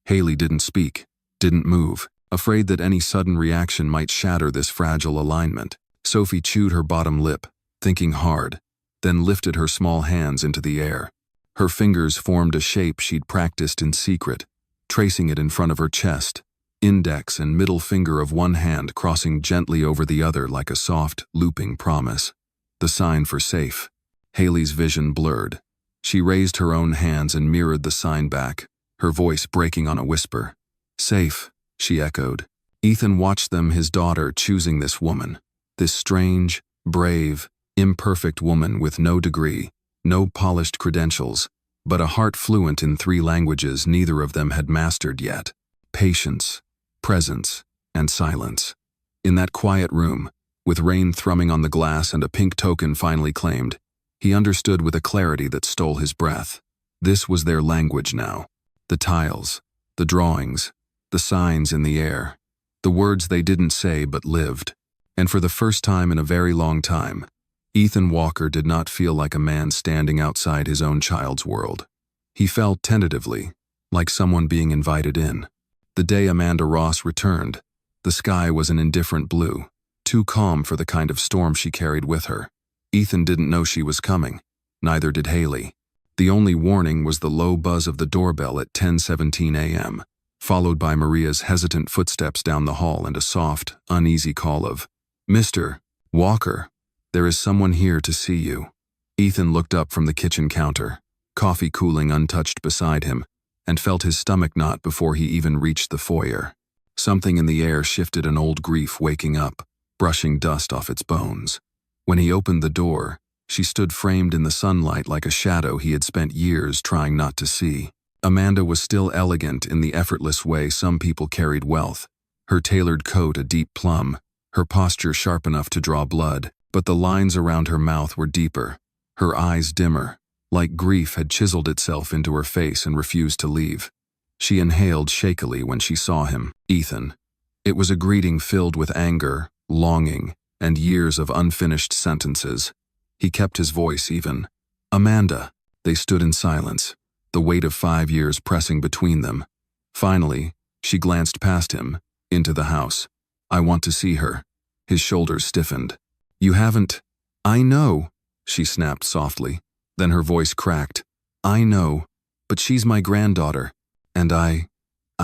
Haley didn't speak, didn't move, afraid that any sudden reaction might shatter this fragile alignment. Sophie chewed her bottom lip, thinking hard, then lifted her small hands into the air. Her fingers formed a shape she'd practiced in secret, tracing it in front of her chest, index and middle finger of one hand crossing gently over the other like a soft, looping promise. The sign for safe. Haley's vision blurred. She raised her own hands and mirrored the sign back, her voice breaking on a whisper. Safe, she echoed. Ethan watched them, his daughter, choosing this woman. This strange, brave, imperfect woman with no degree, no polished credentials, but a heart fluent in 3 languages neither of them had mastered yet. Patience, presence, and silence. In that quiet room, with rain thrumming on the glass and a pink token finally claimed, he understood with a clarity that stole his breath. This was their language now. The tiles, the drawings, the signs in the air, the words they didn't say but lived. And for the first time in a very long time, Ethan Walker did not feel like a man standing outside his own child's world. He felt tentatively, like someone being invited in. The day Amanda Ross returned, the sky was an indifferent blue, too calm for the kind of storm she carried with her. Ethan didn't know she was coming, neither did Haley. The only warning was the low buzz of the doorbell at 10:17 a.m., followed by Maria's hesitant footsteps down the hall and a soft, uneasy call of, "Mr. Walker, there is someone here to see you." Ethan looked up from the kitchen counter, coffee cooling untouched beside him, and felt his stomach knot before he even reached the foyer. Something in the air shifted, an old grief waking up, brushing dust off its bones. When he opened the door, she stood framed in the sunlight like a shadow he had spent years trying not to see. Amanda was still elegant in the effortless way some people carried wealth, her tailored coat a deep plum, her posture sharp enough to draw blood, but the lines around her mouth were deeper, her eyes dimmer, like grief had chiseled itself into her face and refused to leave. She inhaled shakily when she saw him, Ethan. It was a greeting filled with anger, longing, and years of unfinished sentences. He kept his voice even. "Amanda." They stood in silence, the weight of 5 years pressing between them. Finally, she glanced past him, into the house. "I want to see her." His shoulders stiffened. "You haven't—" "I know," she snapped softly. Then her voice cracked. "I know, but she's my granddaughter, and I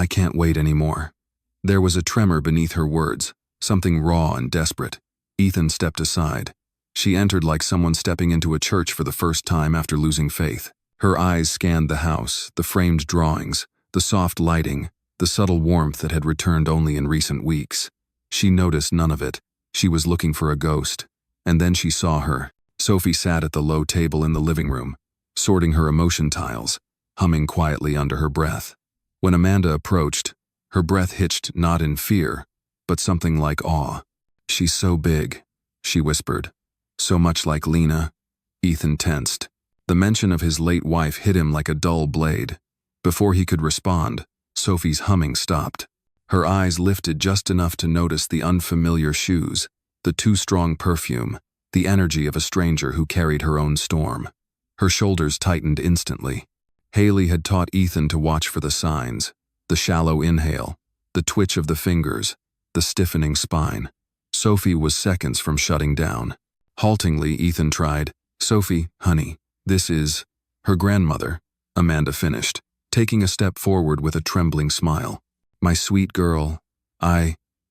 can't wait anymore." There was a tremor beneath her words, something raw and desperate. Ethan stepped aside. She entered like someone stepping into a church for the first time after losing faith. Her eyes scanned the house, the framed drawings, the soft lighting, the subtle warmth that had returned only in recent weeks. She noticed none of it. She was looking for a ghost. And then she saw her. Sophie sat at the low table in the living room, sorting her emotion tiles, humming quietly under her breath. When Amanda approached, her breath hitched not in fear, but something like awe. "She's so big," she whispered. "So much like Lena." Ethan tensed. The mention of his late wife hit him like a dull blade. Before he could respond, Sophie's humming stopped. Her eyes lifted just enough to notice the unfamiliar shoes, the too strong perfume, the energy of a stranger who carried her own storm. Her shoulders tightened instantly. Haley had taught Ethan to watch for the signs, the shallow inhale, the twitch of the fingers, the stiffening spine. Sophie was seconds from shutting down. Haltingly, Ethan tried, "Sophie, honey, this is—" "Her grandmother," Amanda finished, taking a step forward with a trembling smile. "My sweet girl,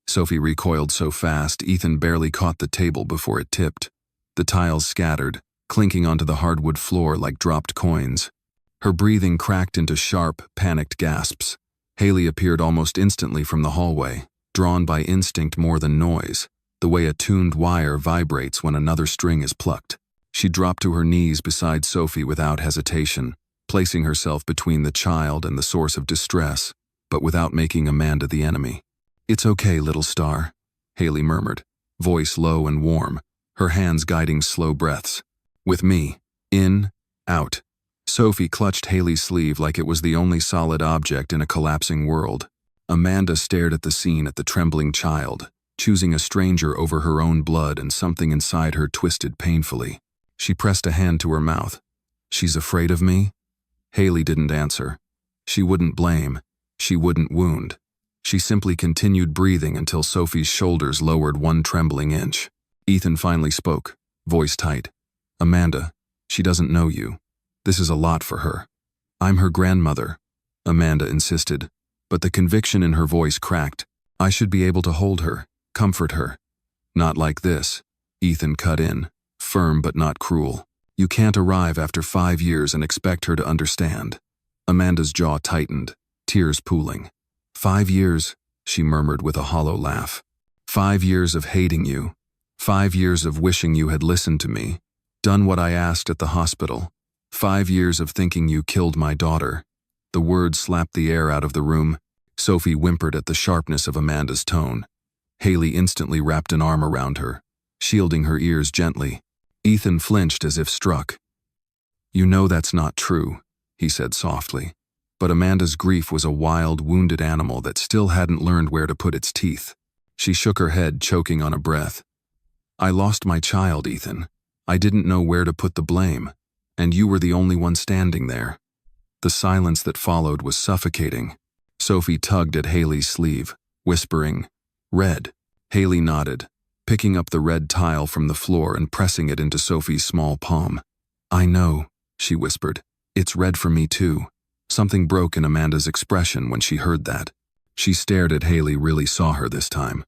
Sophie recoiled so fast Ethan barely caught the table before it tipped. The tiles scattered, clinking onto the hardwood floor like dropped coins. Her breathing cracked into sharp, panicked gasps. Haley appeared almost instantly from the hallway, drawn by instinct more than noise, the way a tuned wire vibrates when another string is plucked. She dropped to her knees beside Sophie without hesitation, placing herself between the child and the source of distress, but without making Amanda the enemy. "It's okay, little star," Haley murmured, voice low and warm, her hands guiding slow breaths. "With me. In, out." Sophie clutched Haley's sleeve like it was the only solid object in a collapsing world. Amanda stared at the scene, at the trembling child, choosing a stranger over her own blood, and something inside her twisted painfully. She pressed a hand to her mouth. "She's afraid of me?" Haley didn't answer. She wouldn't blame. She wouldn't wound. She simply continued breathing until Sophie's shoulders lowered one trembling inch. Ethan finally spoke, voice tight. "Amanda, she doesn't know you. This is a lot for her." "I'm her grandmother," Amanda insisted. but the conviction in her voice cracked. I should be able to hold her, comfort her. Not like this, Ethan cut in, firm but not cruel. You can't arrive after 5 years and expect her to understand. Amanda's jaw tightened, tears pooling. 5 years, she murmured with a hollow laugh. 5 years of hating you. 5 years of wishing you had listened to me, done what I asked at the hospital. 5 years of thinking you killed my daughter. The words slapped the air out of the room. Sophie whimpered at the sharpness of Amanda's tone. Haley instantly wrapped an arm around her, shielding her ears gently. Ethan flinched as if struck. You know that's not true, he said softly. But Amanda's grief was a wild, wounded animal that still hadn't learned where to put its teeth. She shook her head, choking on a breath. I lost my child, Ethan. I didn't know where to put the blame, and you were the only one standing there. The silence that followed was suffocating. Sophie tugged at Haley's sleeve, whispering, Red. Haley nodded, picking up the red tile from the floor and pressing it into Sophie's small palm. I know, she whispered. It's red for me too. Something broke in Amanda's expression when she heard that. She stared at Haley, really saw her this time.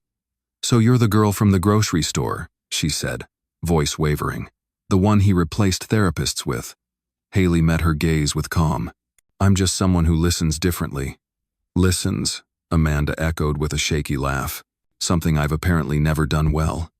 So you're the girl from the grocery store, she said, voice wavering. The one he replaced therapists with. Haley met her gaze with calm. I'm just someone who listens differently. Listens, Amanda echoed with a shaky laugh. Something I've apparently never done well.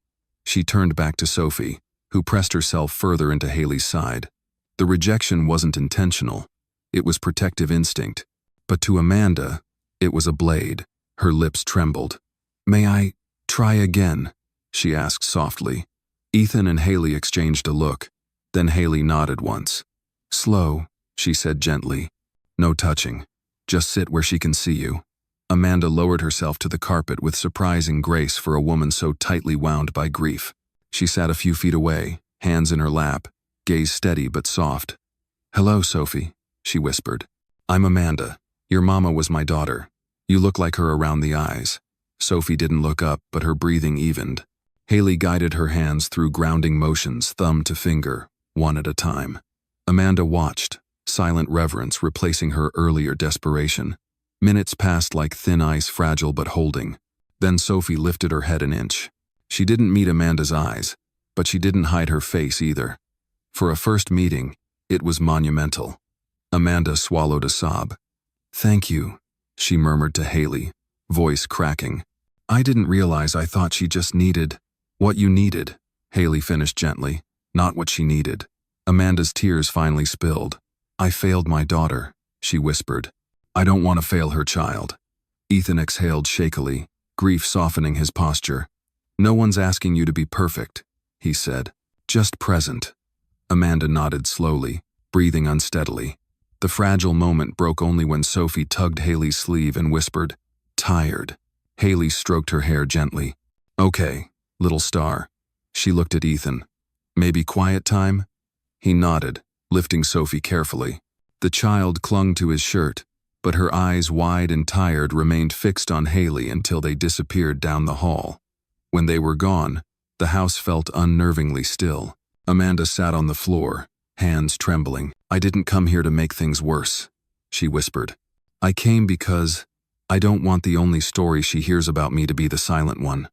She turned back to Sophie, who pressed herself further into Haley's side. The rejection wasn't intentional. It was protective instinct. But to Amanda, it was a blade. Her lips trembled. May I try again? She asked softly. Ethan and Haley exchanged a look. Then Haley nodded once. Slow, she said gently. No touching. Just sit where she can see you. Amanda lowered herself to the carpet with surprising grace for a woman so tightly wound by grief. She sat a few feet away, hands in her lap, gaze steady but soft. Hello, Sophie, she whispered. I'm Amanda. Your mama was my daughter. You look like her around the eyes. Sophie didn't look up, but her breathing evened. Haley guided her hands through grounding motions, thumb to finger, one at a time. Amanda watched, silent reverence replacing her earlier desperation. Minutes passed like thin ice, fragile but holding. Then Sophie lifted her head an inch. She didn't meet Amanda's eyes, but she didn't hide her face either. For a first meeting, it was monumental. Amanda swallowed a sob. Thank you, she murmured to Haley, voice cracking. I didn't realize. I thought she just needed what you needed, Haley finished gently, not what she needed. Amanda's tears finally spilled. I failed my daughter, she whispered. I don't want to fail her child. Ethan exhaled shakily, grief softening his posture. No one's asking you to be perfect, he said. Just present. Amanda nodded slowly, breathing unsteadily. The fragile moment broke only when Sophie tugged Haley's sleeve and whispered, Tired. Haley stroked her hair gently. Okay, little star. She looked at Ethan. Maybe quiet time? He nodded, lifting Sophie carefully. The child clung to his shirt, but her eyes, wide and tired, remained fixed on Haley until they disappeared down the hall. When they were gone, the house felt unnervingly still. Amanda sat on the floor, hands trembling. I didn't come here to make things worse, she whispered. I came because I don't want the only story she hears about me to be the silent one.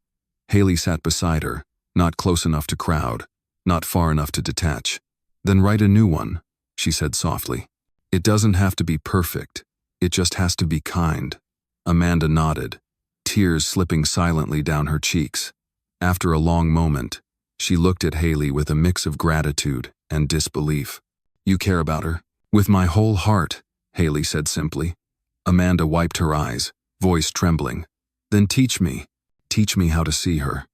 Haley sat beside her, not close enough to crowd, not far enough to detach. Then write a new one, she said softly. It doesn't have to be perfect. It just has to be kind. Amanda nodded, tears slipping silently down her cheeks. After a long moment, she looked at Haley with a mix of gratitude and disbelief. You care about her? With my whole heart, Haley said simply. Amanda wiped her eyes, voice trembling. Then teach me how to see her.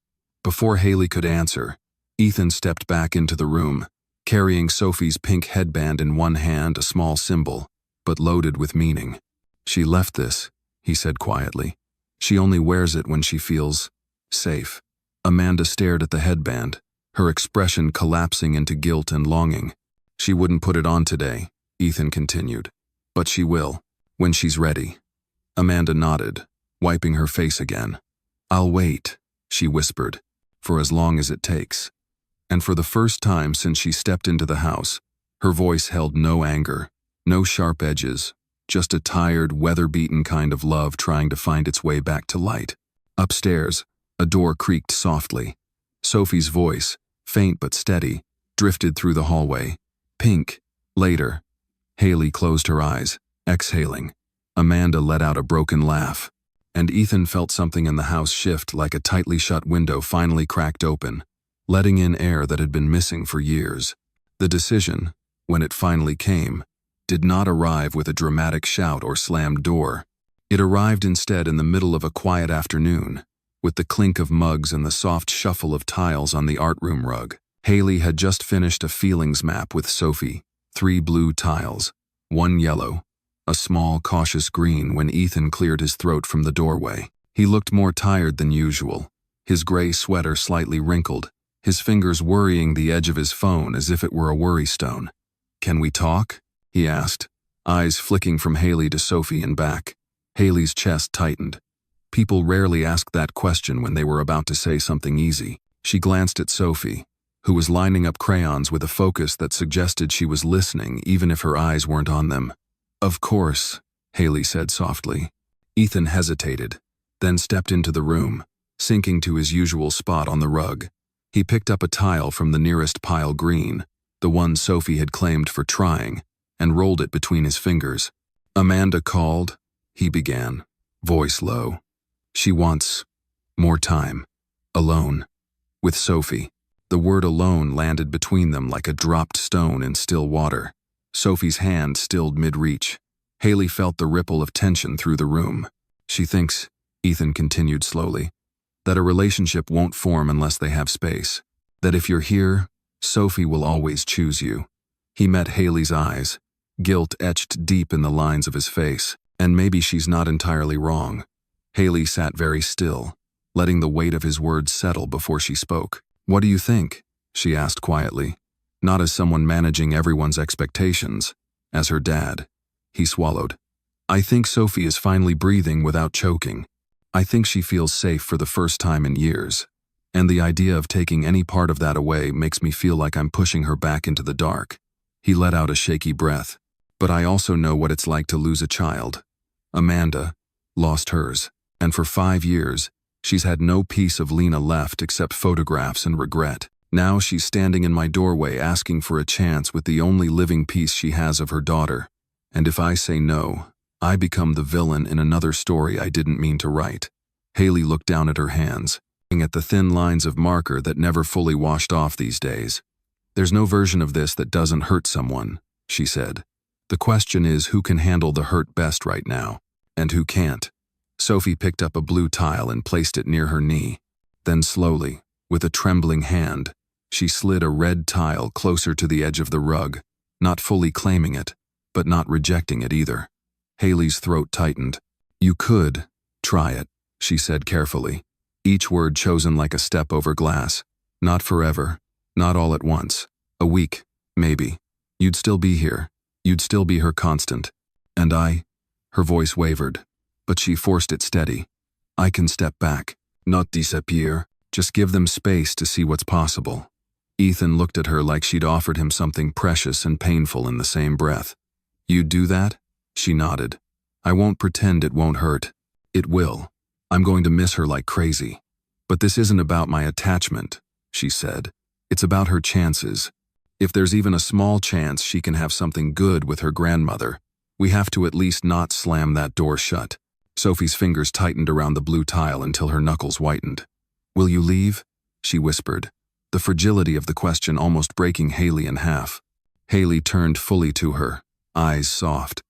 Before Haley could answer, Ethan stepped back into the room, carrying Sophie's pink headband in one hand, a small symbol, but loaded with meaning. She left this, he said quietly. She only wears it when she feels safe. Amanda stared at the headband, her expression collapsing into guilt and longing. She wouldn't put it on today, Ethan continued. But she will, when she's ready. Amanda nodded, wiping her face again. I'll wait, she whispered, for as long as it takes. And for the first time since she stepped into the house, her voice held no anger, no sharp edges, just a tired, weather-beaten kind of love trying to find its way back to light. Upstairs, a door creaked softly. Sophie's voice, faint but steady, drifted through the hallway. "Pink, later." Haley closed her eyes, exhaling. Amanda let out a broken laugh. And Ethan felt something in the house shift, like a tightly shut window finally cracked open, letting in air that had been missing for years. The decision, when it finally came, did not arrive with a dramatic shout or slammed door. It arrived instead in the middle of a quiet afternoon, with the clink of mugs and the soft shuffle of tiles on the art room rug. Haley had just finished a feelings map with Sophie, 3 blue tiles, 1 yellow, a small, cautious green when Ethan cleared his throat from the doorway. He looked more tired than usual, his gray sweater slightly wrinkled, his fingers worrying the edge of his phone as if it were a worry stone. "Can we talk?" he asked, eyes flicking from Haley to Sophie and back. Haley's chest tightened. People rarely asked that question when they were about to say something easy. She glanced at Sophie, who was lining up crayons with a focus that suggested she was listening even if her eyes weren't on them. "Of course," Haley said softly. Ethan hesitated, then stepped into the room, sinking to his usual spot on the rug. He picked up a tile from the nearest pile green, the one Sophie had claimed for trying, and rolled it between his fingers. "Amanda called," he began, voice low. "She wants more time. Alone. With Sophie." The word alone landed between them like a dropped stone in still water. Sophie's hand stilled mid-reach. Haley felt the ripple of tension through the room. "She thinks," Ethan continued slowly, "that a relationship won't form unless they have space. That if you're here, Sophie will always choose you." He met Haley's eyes, guilt etched deep in the lines of his face. "And maybe she's not entirely wrong." Haley sat very still, letting the weight of his words settle before she spoke. "What do you think?" she asked quietly, not as someone managing everyone's expectations, as her dad. He swallowed. "I think Sophie is finally breathing without choking. I think she feels safe for the first time in years. And the idea of taking any part of that away makes me feel like I'm pushing her back into the dark." He let out a shaky breath. "But I also know what it's like to lose a child. Amanda lost hers, and for 5 years, she's had no piece of Lena left except photographs and regret. Now she's standing in my doorway asking for a chance with the only living piece she has of her daughter. And if I say no, I become the villain in another story I didn't mean to write." Haley looked down at her hands, looking at the thin lines of marker that never fully washed off these days. "There's no version of this that doesn't hurt someone," she said. "The question is who can handle the hurt best right now, and who can't." Sophie picked up a blue tile and placed it near her knee. Then slowly, with a trembling hand, she slid a red tile closer to the edge of the rug, not fully claiming it, but not rejecting it either. Haley's throat tightened. "You could try it," she said carefully, each word chosen like a step over glass. "Not forever, not all at once. A week, maybe. You'd still be here. You'd still be her constant. And I," her voice wavered, but she forced it steady, "I can step back, not disappear. Just give them space to see what's possible." Ethan looked at her like she'd offered him something precious and painful in the same breath. "You'd do that?" She nodded. "I won't pretend it won't hurt. It will. I'm going to miss her like crazy. But this isn't about my attachment," she said. "It's about her chances. If there's even a small chance she can have something good with her grandmother, we have to at least not slam that door shut." Sophie's fingers tightened around the blue tile until her knuckles whitened. "Will you leave?" she whispered, the fragility of the question almost breaking Haley in half. Haley turned fully to her, eyes soft.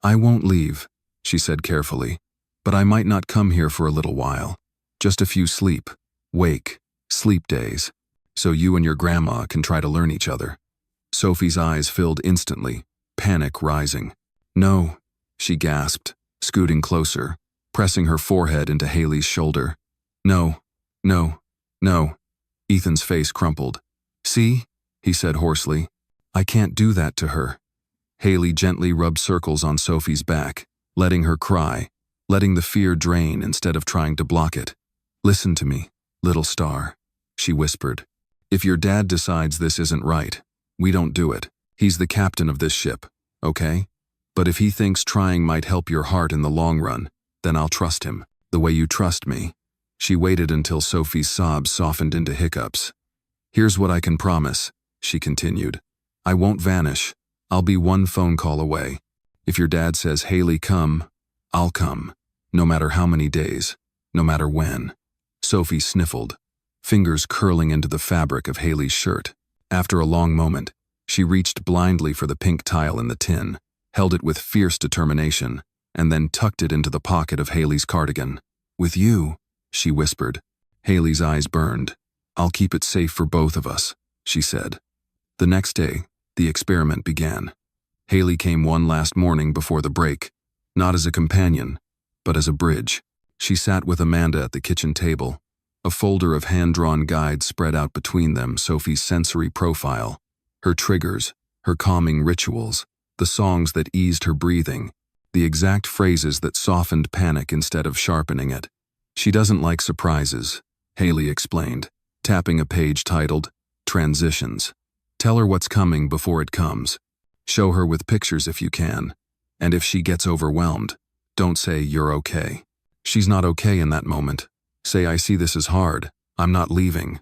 "I won't leave," she said carefully, "but I might not come here for a little while. Just a few sleep days, so you and your grandma can try to learn each other." Sophie's eyes filled instantly, panic rising. "No," she gasped, scooting closer, pressing her forehead into Haley's shoulder. "No, no, no." Ethan's face crumpled. "See?" he said hoarsely. "I can't do that to her." Haley gently rubbed circles on Sophie's back, letting her cry, letting the fear drain instead of trying to block it. "Listen to me, little star," she whispered. "If your dad decides this isn't right, we don't do it. He's the captain of this ship, okay? But if he thinks trying might help your heart in the long run, then I'll trust him, the way you trust me." She waited until Sophie's sobs softened into hiccups. "Here's what I can promise," she continued. "I won't vanish. I'll be one phone call away. If your dad says, 'Haley, come,' I'll come, no matter how many days, no matter when." Sophie sniffled, fingers curling into the fabric of Haley's shirt. After a long moment, she reached blindly for the pink tile in the tin, held it with fierce determination, and then tucked it into the pocket of Haley's cardigan. "With you," she whispered. Haley's eyes burned. "I'll keep it safe for both of us," she said. The next day, the experiment began. Haley came one last morning before the break, not as a companion, but as a bridge. She sat with Amanda at the kitchen table, a folder of hand-drawn guides spread out between them, Sophie's sensory profile, her triggers, her calming rituals, the songs that eased her breathing, the exact phrases that softened panic instead of sharpening it. "She doesn't like surprises," Haley explained, tapping a page titled, "Transitions." "Tell her what's coming before it comes. Show her with pictures if you can. And if she gets overwhelmed, don't say you're okay. She's not okay in that moment. Say, 'I see this is hard. I'm not leaving.'"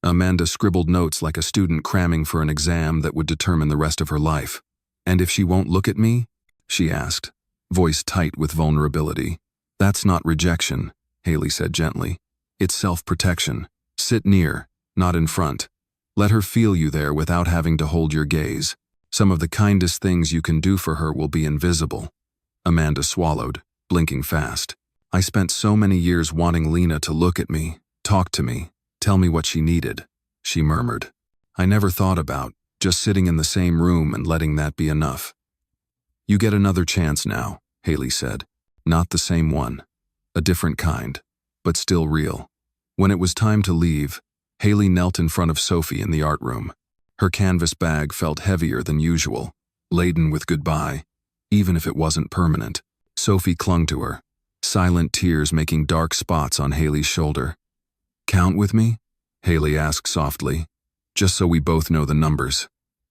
Amanda scribbled notes like a student cramming for an exam that would determine the rest of her life. "And if she won't look at me?" she asked, voice tight with vulnerability. "That's not rejection," Haley said gently. "It's self-protection. Sit near, not in front. Let her feel you there without having to hold your gaze. Some of the kindest things you can do for her will be invisible." Amanda swallowed, blinking fast. "I spent so many years wanting Lena to look at me, talk to me, tell me what she needed," she murmured. "I never thought about just sitting in the same room and letting that be enough." "You get another chance now," Haley said. "Not the same one. A different kind, but still real." When it was time to leave, Haley knelt in front of Sophie in the art room. Her canvas bag felt heavier than usual, laden with goodbye, even if it wasn't permanent. Sophie clung to her, silent tears making dark spots on Haley's shoulder. "Count with me?" Haley asked softly, "just so we both know the numbers."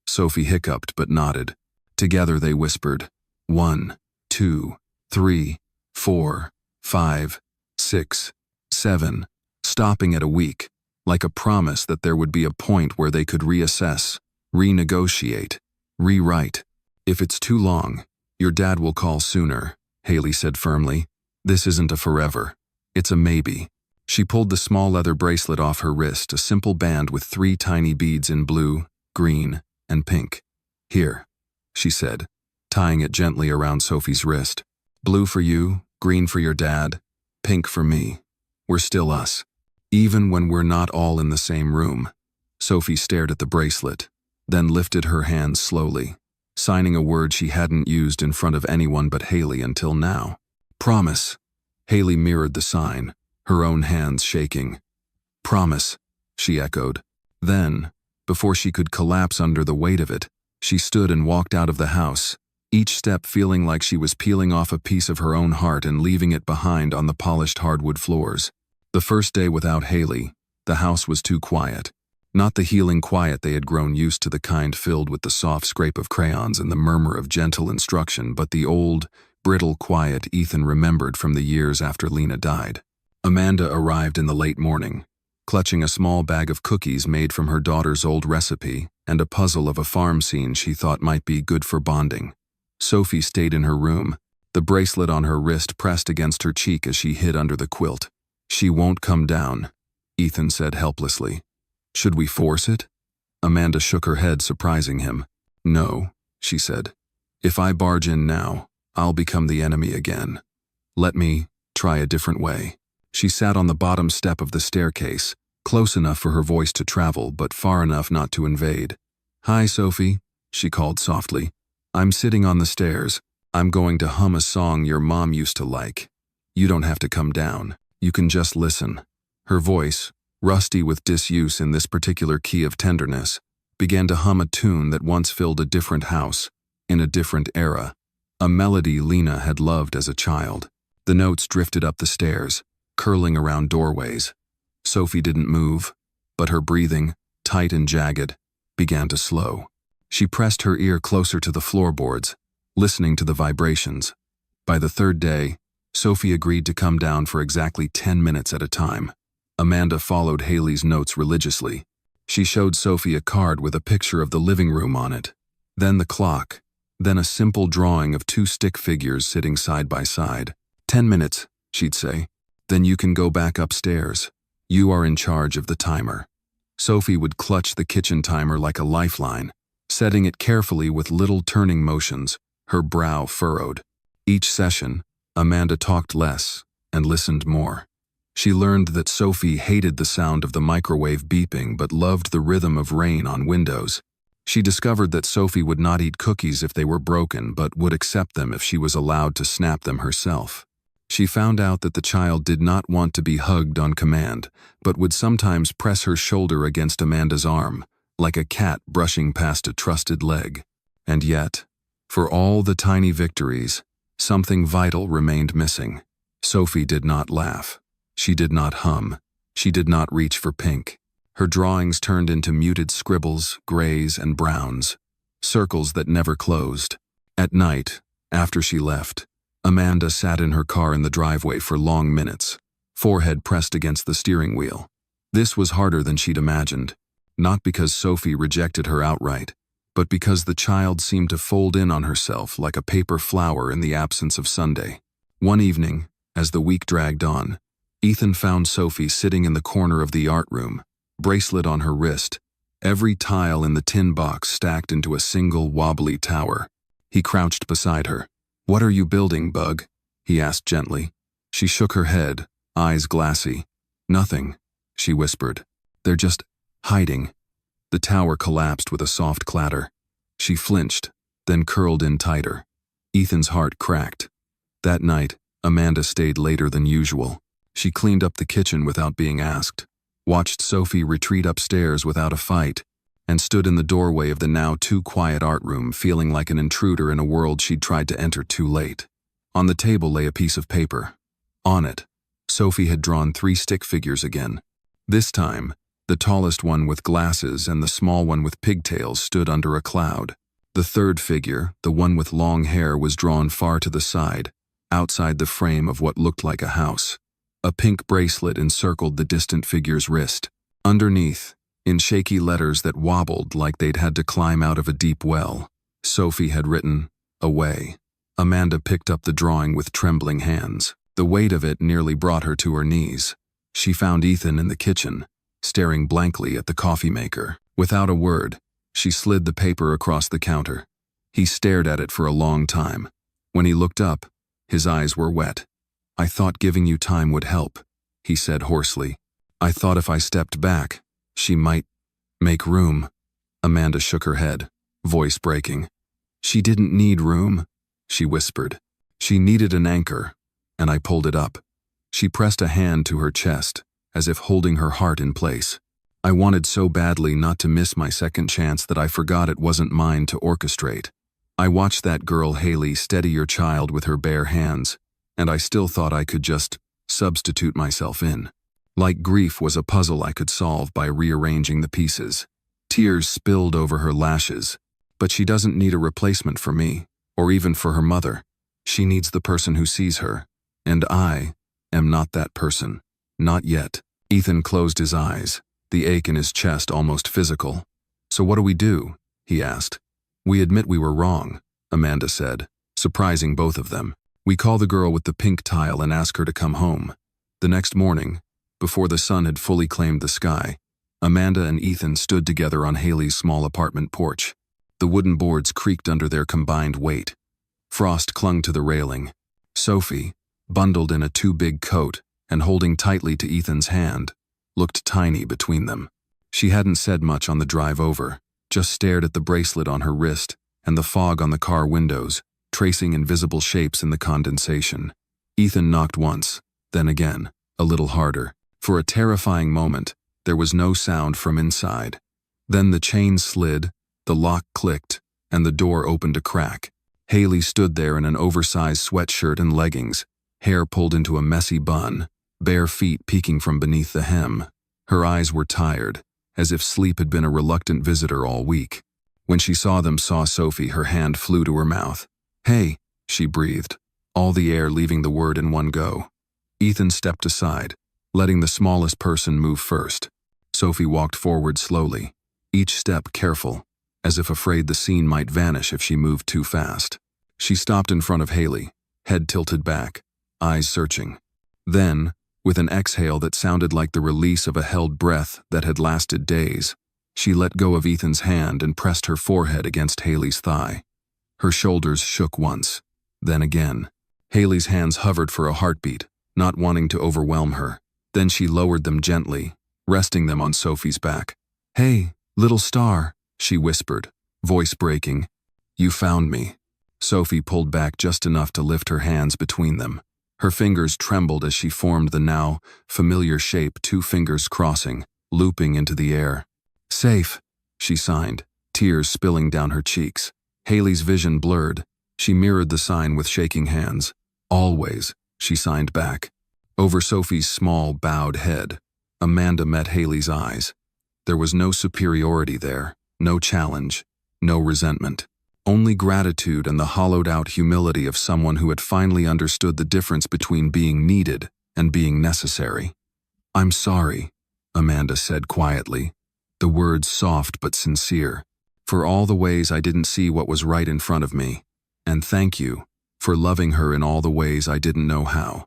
Sophie hiccuped but nodded. Together they whispered, 1, 2, 3, 4, 5, 6, 7, stopping at a week, like a promise that there would be a point where they could reassess, renegotiate, rewrite. "If it's too long, your dad will call sooner," Haley said firmly. "This isn't a forever. It's a maybe." She pulled the small leather bracelet off her wrist, a simple band with 3 tiny beads in blue, green, and pink. "Here," she said, tying it gently around Sophie's wrist. "Blue for you, green for your dad, pink for me. We're still us. Even when we're not all in the same room." Sophie stared at the bracelet, then lifted her hands slowly, signing a word she hadn't used in front of anyone but Haley until now. "Promise." Haley mirrored the sign, her own hands shaking. "Promise," she echoed. Then, before she could collapse under the weight of it, she stood and walked out of the house, each step feeling like she was peeling off a piece of her own heart and leaving it behind on the polished hardwood floors. The first day without Haley, the house was too quiet. Not the healing quiet they had grown used to, the kind filled with the soft scrape of crayons and the murmur of gentle instruction, but the old, brittle quiet Ethan remembered from the years after Lena died. Amanda arrived in the late morning, clutching a small bag of cookies made from her daughter's old recipe and a puzzle of a farm scene she thought might be good for bonding. Sophie stayed in her room, the bracelet on her wrist pressed against her cheek as she hid under the quilt. "She won't come down," Ethan said helplessly. "Should we force it?" Amanda shook her head, surprising him. "No," she said. "If I barge in now, I'll become the enemy again. Let me try a different way." She sat on the bottom step of the staircase, close enough for her voice to travel, but far enough not to invade. "Hi, Sophie," she called softly. "I'm sitting on the stairs. I'm going to hum a song your mom used to like. You don't have to come down. You can just listen." Her voice, rusty with disuse in this particular key of tenderness, began to hum a tune that once filled a different house, in a different era, a melody Lena had loved as a child. The notes drifted up the stairs, curling around doorways. Sophie didn't move, but her breathing, tight and jagged, began to slow. She pressed her ear closer to the floorboards, listening to the vibrations. By the third day, Sophie agreed to come down for exactly 10 minutes at a time. Amanda followed Haley's notes religiously. She showed Sophie a card with a picture of the living room on it, then the clock, then a simple drawing of two stick figures sitting side by side. 10 minutes, she'd say. Then you can go back upstairs. You are in charge of the timer. Sophie would clutch the kitchen timer like a lifeline, setting it carefully with little turning motions, her brow furrowed. Each session, Amanda talked less and listened more. She learned that Sophie hated the sound of the microwave beeping but loved the rhythm of rain on windows. She discovered that Sophie would not eat cookies if they were broken but would accept them if she was allowed to snap them herself. She found out that the child did not want to be hugged on command, but would sometimes press her shoulder against Amanda's arm, like a cat brushing past a trusted leg. And yet, for all the tiny victories, something vital remained missing. Sophie did not laugh. She did not hum. She did not reach for pink. Her drawings turned into muted scribbles, grays and browns, circles that never closed. At night, after she left, Amanda sat in her car in the driveway for long minutes, forehead pressed against the steering wheel. This was harder than she'd imagined, not because Sophie rejected her outright, but because the child seemed to fold in on herself like a paper flower in the absence of Sunday. One evening, as the week dragged on, Ethan found Sophie sitting in the corner of the art room, bracelet on her wrist, every tile in the tin box stacked into a single wobbly tower. He crouched beside her. "What are you building, Bug?" he asked gently. She shook her head, eyes glassy. "Nothing," she whispered. "They're just hiding." The tower collapsed with a soft clatter. She flinched, then curled in tighter. Ethan's heart cracked. That night, Amanda stayed later than usual. She cleaned up the kitchen without being asked, watched Sophie retreat upstairs without a fight, and stood in the doorway of the now too quiet art room feeling like an intruder in a world she'd tried to enter too late. On the table lay a piece of paper. On it, Sophie had drawn 3 stick figures again. This time, the tallest one with glasses and the small one with pigtails stood under a cloud. The third figure, the one with long hair, was drawn far to the side, outside the frame of what looked like a house. A pink bracelet encircled the distant figure's wrist. Underneath, in shaky letters that wobbled like they'd had to climb out of a deep well, Sophie had written, "Away." Amanda picked up the drawing with trembling hands. The weight of it nearly brought her to her knees. She found Ethan in the kitchen, staring blankly at the coffee maker. Without a word, she slid the paper across the counter. He stared at it for a long time. When he looked up, his eyes were wet. "I thought giving you time would help," he said hoarsely. "I thought if I stepped back, she might make room." Amanda shook her head, voice breaking. "She didn't need room," she whispered. "She needed an anchor, and I pulled it up." She pressed a hand to her chest, as if holding her heart in place. "I wanted so badly not to miss my second chance that I forgot it wasn't mine to orchestrate. I watched that girl Haley steady your child with her bare hands, and I still thought I could just substitute myself in. Like grief was a puzzle I could solve by rearranging the pieces." Tears spilled over her lashes. "But she doesn't need a replacement for me, or even for her mother. She needs the person who sees her, and I am not that person. Not yet." Ethan closed his eyes, the ache in his chest almost physical. "So what do we do?" he asked. "We admit we were wrong," Amanda said, surprising both of them. "We call the girl with the pink tile and ask her to come home." The next morning, before the sun had fully claimed the sky, Amanda and Ethan stood together on Haley's small apartment porch. The wooden boards creaked under their combined weight. Frost clung to the railing. Sophie, bundled in a too-big coat and holding tightly to Ethan's hand, looked tiny between them. She hadn't said much on the drive over, just stared at the bracelet on her wrist and the fog on the car windows, tracing invisible shapes in the condensation. Ethan knocked once, then again, a little harder. For a terrifying moment, there was no sound from inside. Then the chain slid, the lock clicked, and the door opened a crack. Haley stood there in an oversized sweatshirt and leggings, hair pulled into a messy bun, bare feet peeking from beneath the hem. Her eyes were tired, as if sleep had been a reluctant visitor all week. When she saw Sophie, her hand flew to her mouth. "Hey," she breathed, all the air leaving the word in one go. Ethan stepped aside, letting the smallest person move first. Sophie walked forward slowly, each step careful, as if afraid the scene might vanish if she moved too fast. She stopped in front of Haley, head tilted back, eyes searching. Then, with an exhale that sounded like the release of a held breath that had lasted days, she let go of Ethan's hand and pressed her forehead against Haley's thigh. Her shoulders shook once, then again. Haley's hands hovered for a heartbeat, not wanting to overwhelm her. Then she lowered them gently, resting them on Sophie's back. "Hey, little star," she whispered, voice breaking. "You found me." Sophie pulled back just enough to lift her hands between them. Her fingers trembled as she formed the now familiar shape, two fingers crossing, looping into the air. "Safe," she signed, tears spilling down her cheeks. Haley's vision blurred. She mirrored the sign with shaking hands. "Always," she signed back. Over Sophie's small, bowed head, Amanda met Haley's eyes. There was no superiority there, no challenge, no resentment. Only gratitude and the hollowed-out humility of someone who had finally understood the difference between being needed and being necessary. "I'm sorry," Amanda said quietly, the words soft but sincere, "for all the ways I didn't see what was right in front of me. And thank you for loving her in all the ways I didn't know how."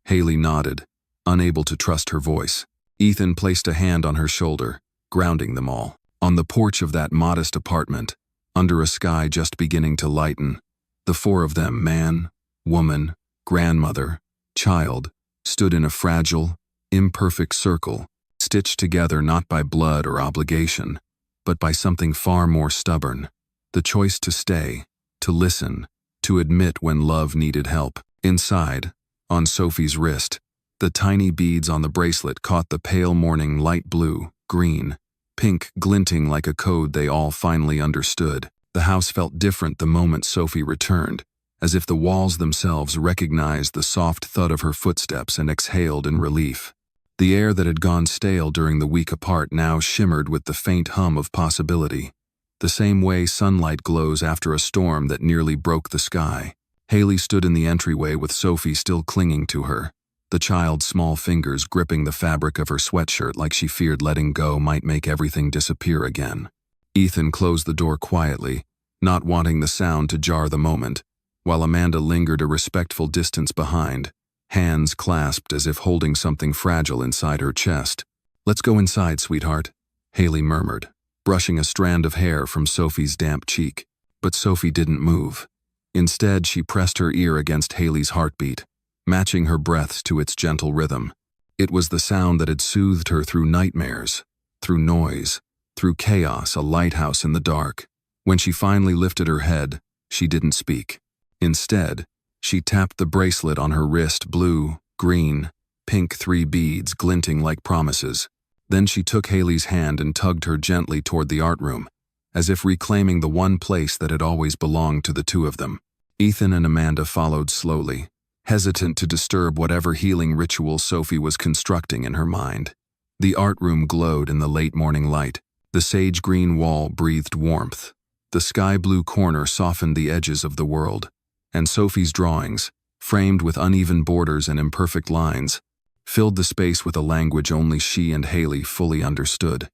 Haley nodded, unable to trust her voice. Ethan placed a hand on her shoulder, grounding them all. On the porch of that modest apartment, under a sky just beginning to lighten, the four of them, man, woman, grandmother, child, stood in a fragile, imperfect circle, stitched together not by blood or obligation, but by something far more stubborn: the choice to stay, to listen, to admit when love needed help. Inside, on Sophie's wrist, the tiny beads on the bracelet caught the pale morning light blue, green, pink glinting like a code they all finally understood. The house felt different the moment Sophie returned, as if the walls themselves recognized the soft thud of her footsteps and exhaled in relief. The air that had gone stale during the week apart now shimmered with the faint hum of possibility, the same way sunlight glows after a storm that nearly broke the sky. Haley stood in the entryway with Sophie still clinging to her, the child's small fingers gripping the fabric of her sweatshirt like she feared letting go might make everything disappear again. Ethan closed the door quietly, not wanting the sound to jar the moment, while Amanda lingered a respectful distance behind, hands clasped as if holding something fragile inside her chest. "Let's go inside, sweetheart," Haley murmured, brushing a strand of hair from Sophie's damp cheek. But Sophie didn't move. Instead, she pressed her ear against Haley's heartbeat, matching her breaths to its gentle rhythm. It was the sound that had soothed her through nightmares, through noise, through chaos, a lighthouse in the dark. When she finally lifted her head, she didn't speak. Instead, she tapped the bracelet on her wrist, blue, green, pink, 3 beads glinting like promises. Then she took Haley's hand and tugged her gently toward the art room, as if reclaiming the one place that had always belonged to the two of them. Ethan and Amanda followed slowly, hesitant to disturb whatever healing ritual Sophie was constructing in her mind. The art room glowed in the late morning light. The sage-green wall breathed warmth. The sky-blue corner softened the edges of the world, and Sophie's drawings, framed with uneven borders and imperfect lines, filled the space with a language only she and Haley fully understood.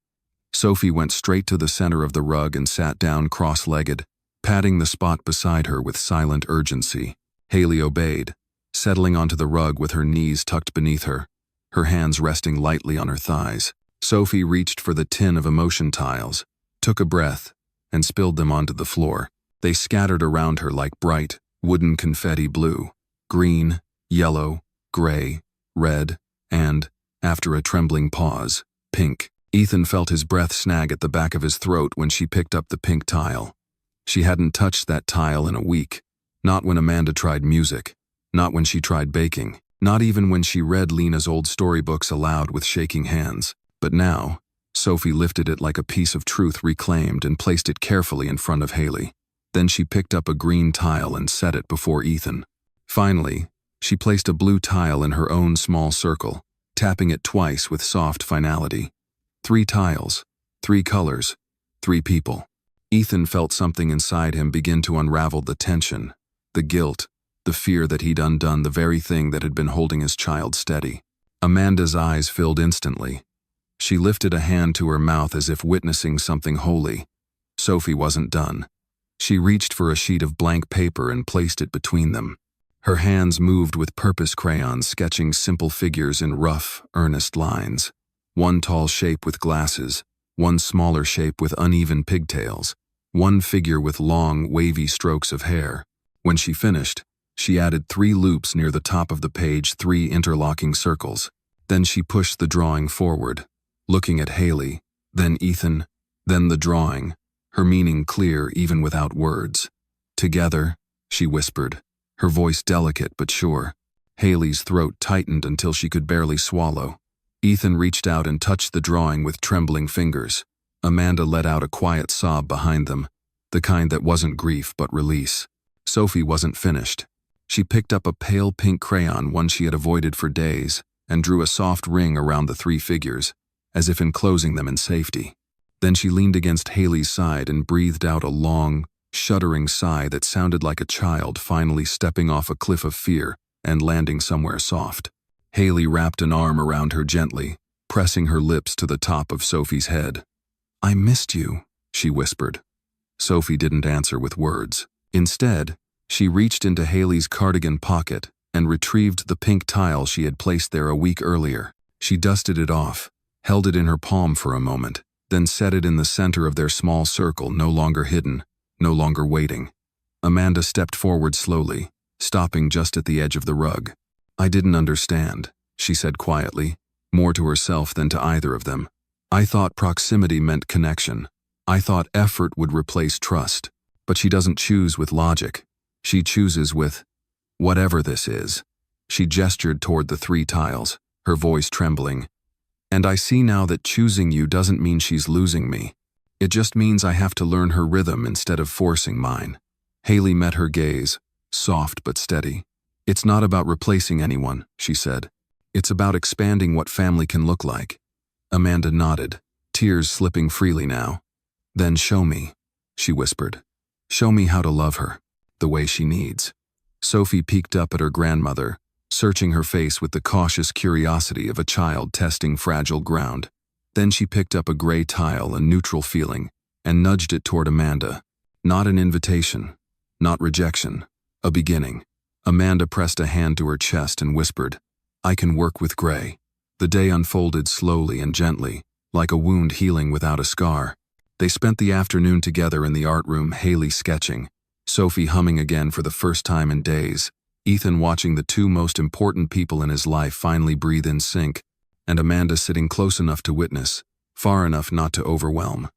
Sophie went straight to the center of the rug and sat down cross-legged, patting the spot beside her with silent urgency. Haley obeyed, settling onto the rug with her knees tucked beneath her, her hands resting lightly on her thighs. Sophie reached for the tin of emotion tiles, took a breath, and spilled them onto the floor. They scattered around her like bright, wooden confetti: blue, green, yellow, gray, red, and, after a trembling pause, pink. Ethan felt his breath snag at the back of his throat when she picked up the pink tile. She hadn't touched that tile in a week, not when Amanda tried music, not when she tried baking, not even when she read Lena's old storybooks aloud with shaking hands. But now, Sophie lifted it like a piece of truth reclaimed and placed it carefully in front of Haley. Then she picked up a green tile and set it before Ethan. Finally, she placed a blue tile in her own small circle, tapping it twice with soft finality. 3 tiles, 3 colors, 3 people. Ethan felt something inside him begin to unravel the tension, The guilt, the fear that he'd undone the very thing that had been holding his child steady. Amanda's eyes filled instantly. She lifted a hand to her mouth as if witnessing something holy. Sophie wasn't done. She reached for a sheet of blank paper and placed it between them. Her hands moved with purpose crayons, sketching simple figures in rough, earnest lines. One tall shape with glasses, one smaller shape with uneven pigtails, one figure with long, wavy strokes of hair. When she finished, she added 3 loops near the top of the page, 3 interlocking circles. Then she pushed the drawing forward, looking at Haley, then Ethan, then the drawing, her meaning clear even without words. "Together," she whispered, her voice delicate but sure. Haley's throat tightened until she could barely swallow. Ethan reached out and touched the drawing with trembling fingers. Amanda let out a quiet sob behind them, the kind that wasn't grief but release. Sophie wasn't finished. She picked up a pale pink crayon, one she had avoided for days, and drew a soft ring around the 3 figures, as if enclosing them in safety. Then she leaned against Haley's side and breathed out a long, shuddering sigh that sounded like a child finally stepping off a cliff of fear and landing somewhere soft. Haley wrapped an arm around her gently, pressing her lips to the top of Sophie's head. "I missed you," she whispered. Sophie didn't answer with words. Instead, she reached into Haley's cardigan pocket and retrieved the pink tile she had placed there a week earlier. She dusted it off, held it in her palm for a moment, then set it in the center of their small circle, no longer hidden, no longer waiting. Amanda stepped forward slowly, stopping just at the edge of the rug. "I didn't understand," she said quietly, more to herself than to either of them. "I thought proximity meant connection. I thought effort would replace trust. But she doesn't choose with logic. She chooses with whatever this is." She gestured toward the 3 tiles, her voice trembling. "And I see now that choosing you doesn't mean she's losing me. It just means I have to learn her rhythm instead of forcing mine." Haley met her gaze, soft but steady. "It's not about replacing anyone," she said. "It's about expanding what family can look like." Amanda nodded, tears slipping freely now. "Then show me," she whispered. "Show me how to love her, the way she needs." Sophie peeked up at her grandmother, searching her face with the cautious curiosity of a child testing fragile ground. Then she picked up a gray tile, a neutral feeling, and nudged it toward Amanda. Not an invitation, not rejection, a beginning. Amanda pressed a hand to her chest and whispered, "I can work with gray." The day unfolded slowly and gently, like a wound healing without a scar. They spent the afternoon together in the art room, Haley sketching, Sophie humming again for the first time in days, Ethan watching the 2 most important people in his life finally breathe in sync, and Amanda sitting close enough to witness, far enough not to overwhelm.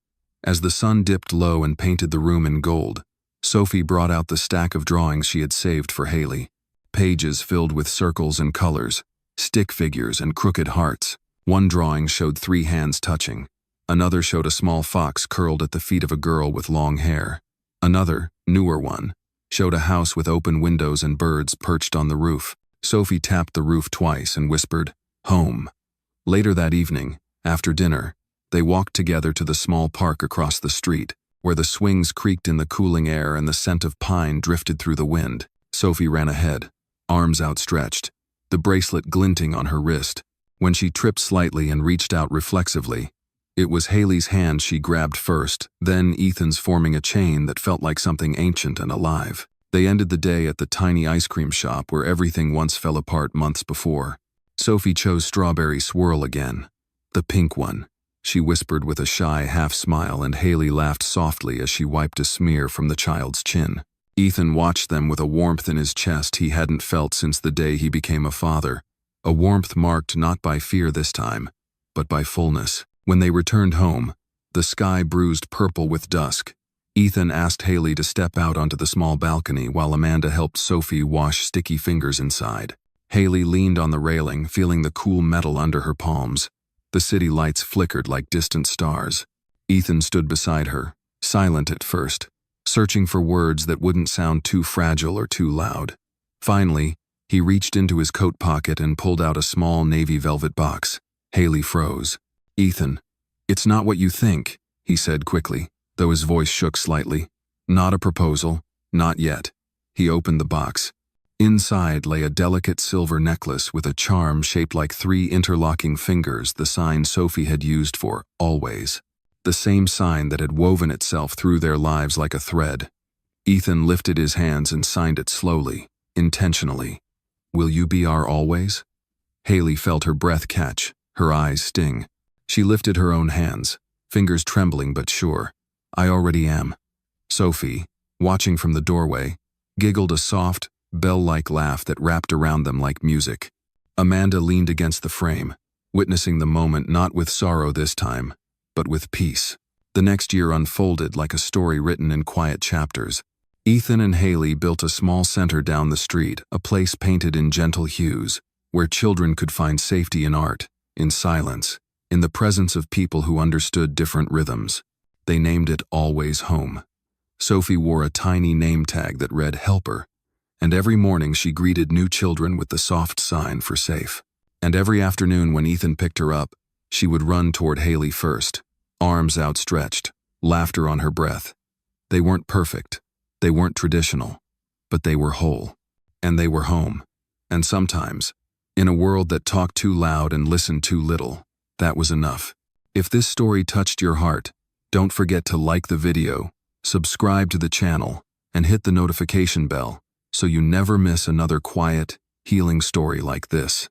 As the sun dipped low and painted the room in gold, Sophie brought out the stack of drawings she had saved for Haley. Pages filled with circles and colors, stick figures and crooked hearts. One drawing showed 3 hands touching. Another showed a small fox curled at the feet of a girl with long hair. Another, newer one, showed a house with open windows and birds perched on the roof. Sophie tapped the roof twice and whispered, "Home." Later that evening, after dinner, they walked together to the small park across the street, where the swings creaked in the cooling air and the scent of pine drifted through the wind. Sophie ran ahead, arms outstretched, the bracelet glinting on her wrist. When she tripped slightly and reached out reflexively, it was Haley's hand she grabbed first, then Ethan's, forming a chain that felt like something ancient and alive. They ended the day at the tiny ice cream shop where everything once fell apart months before. Sophie chose strawberry swirl again. "The pink one," she whispered with a shy half-smile, and Haley laughed softly as she wiped a smear from the child's chin. Ethan watched them with a warmth in his chest he hadn't felt since the day he became a father, a warmth marked not by fear this time, but by fullness. When they returned home, the sky bruised purple with dusk. Ethan asked Haley to step out onto the small balcony while Amanda helped Sophie wash sticky fingers inside. Haley leaned on the railing, feeling the cool metal under her palms. The city lights flickered like distant stars. Ethan stood beside her, silent at first, searching for words that wouldn't sound too fragile or too loud. Finally, he reached into his coat pocket and pulled out a small navy velvet box. Haley froze. "Ethan, it's not what you think," he said quickly, though his voice shook slightly. "Not a proposal, not yet." He opened the box. Inside lay a delicate silver necklace with a charm shaped like 3 interlocking fingers, the sign Sophie had used for always. The same sign that had woven itself through their lives like a thread. Ethan lifted his hands and signed it slowly, intentionally. Will you be our always? Haley felt her breath catch, her eyes sting. She lifted her own hands, fingers trembling but sure. I already am. Sophie, watching from the doorway, giggled a soft, bell-like laugh that wrapped around them like music. Amanda leaned against the frame, witnessing the moment not with sorrow this time, but with peace. The next year unfolded like a story written in quiet chapters. Ethan and Haley built a small center down the street, a place painted in gentle hues, where children could find safety in art, in silence, in the presence of people who understood different rhythms. They named it Always Home. Sophie wore a tiny name tag that read Helper, and every morning she greeted new children with the soft sign for safe. And every afternoon when Ethan picked her up, she would run toward Haley first, arms outstretched, laughter on her breath. They weren't perfect, they weren't traditional, but they were whole. And they were home. And sometimes, in a world that talked too loud and listened too little, that was enough. If this story touched your heart, don't forget to like the video, subscribe to the channel, and hit the notification bell so you never miss another quiet, healing story like this.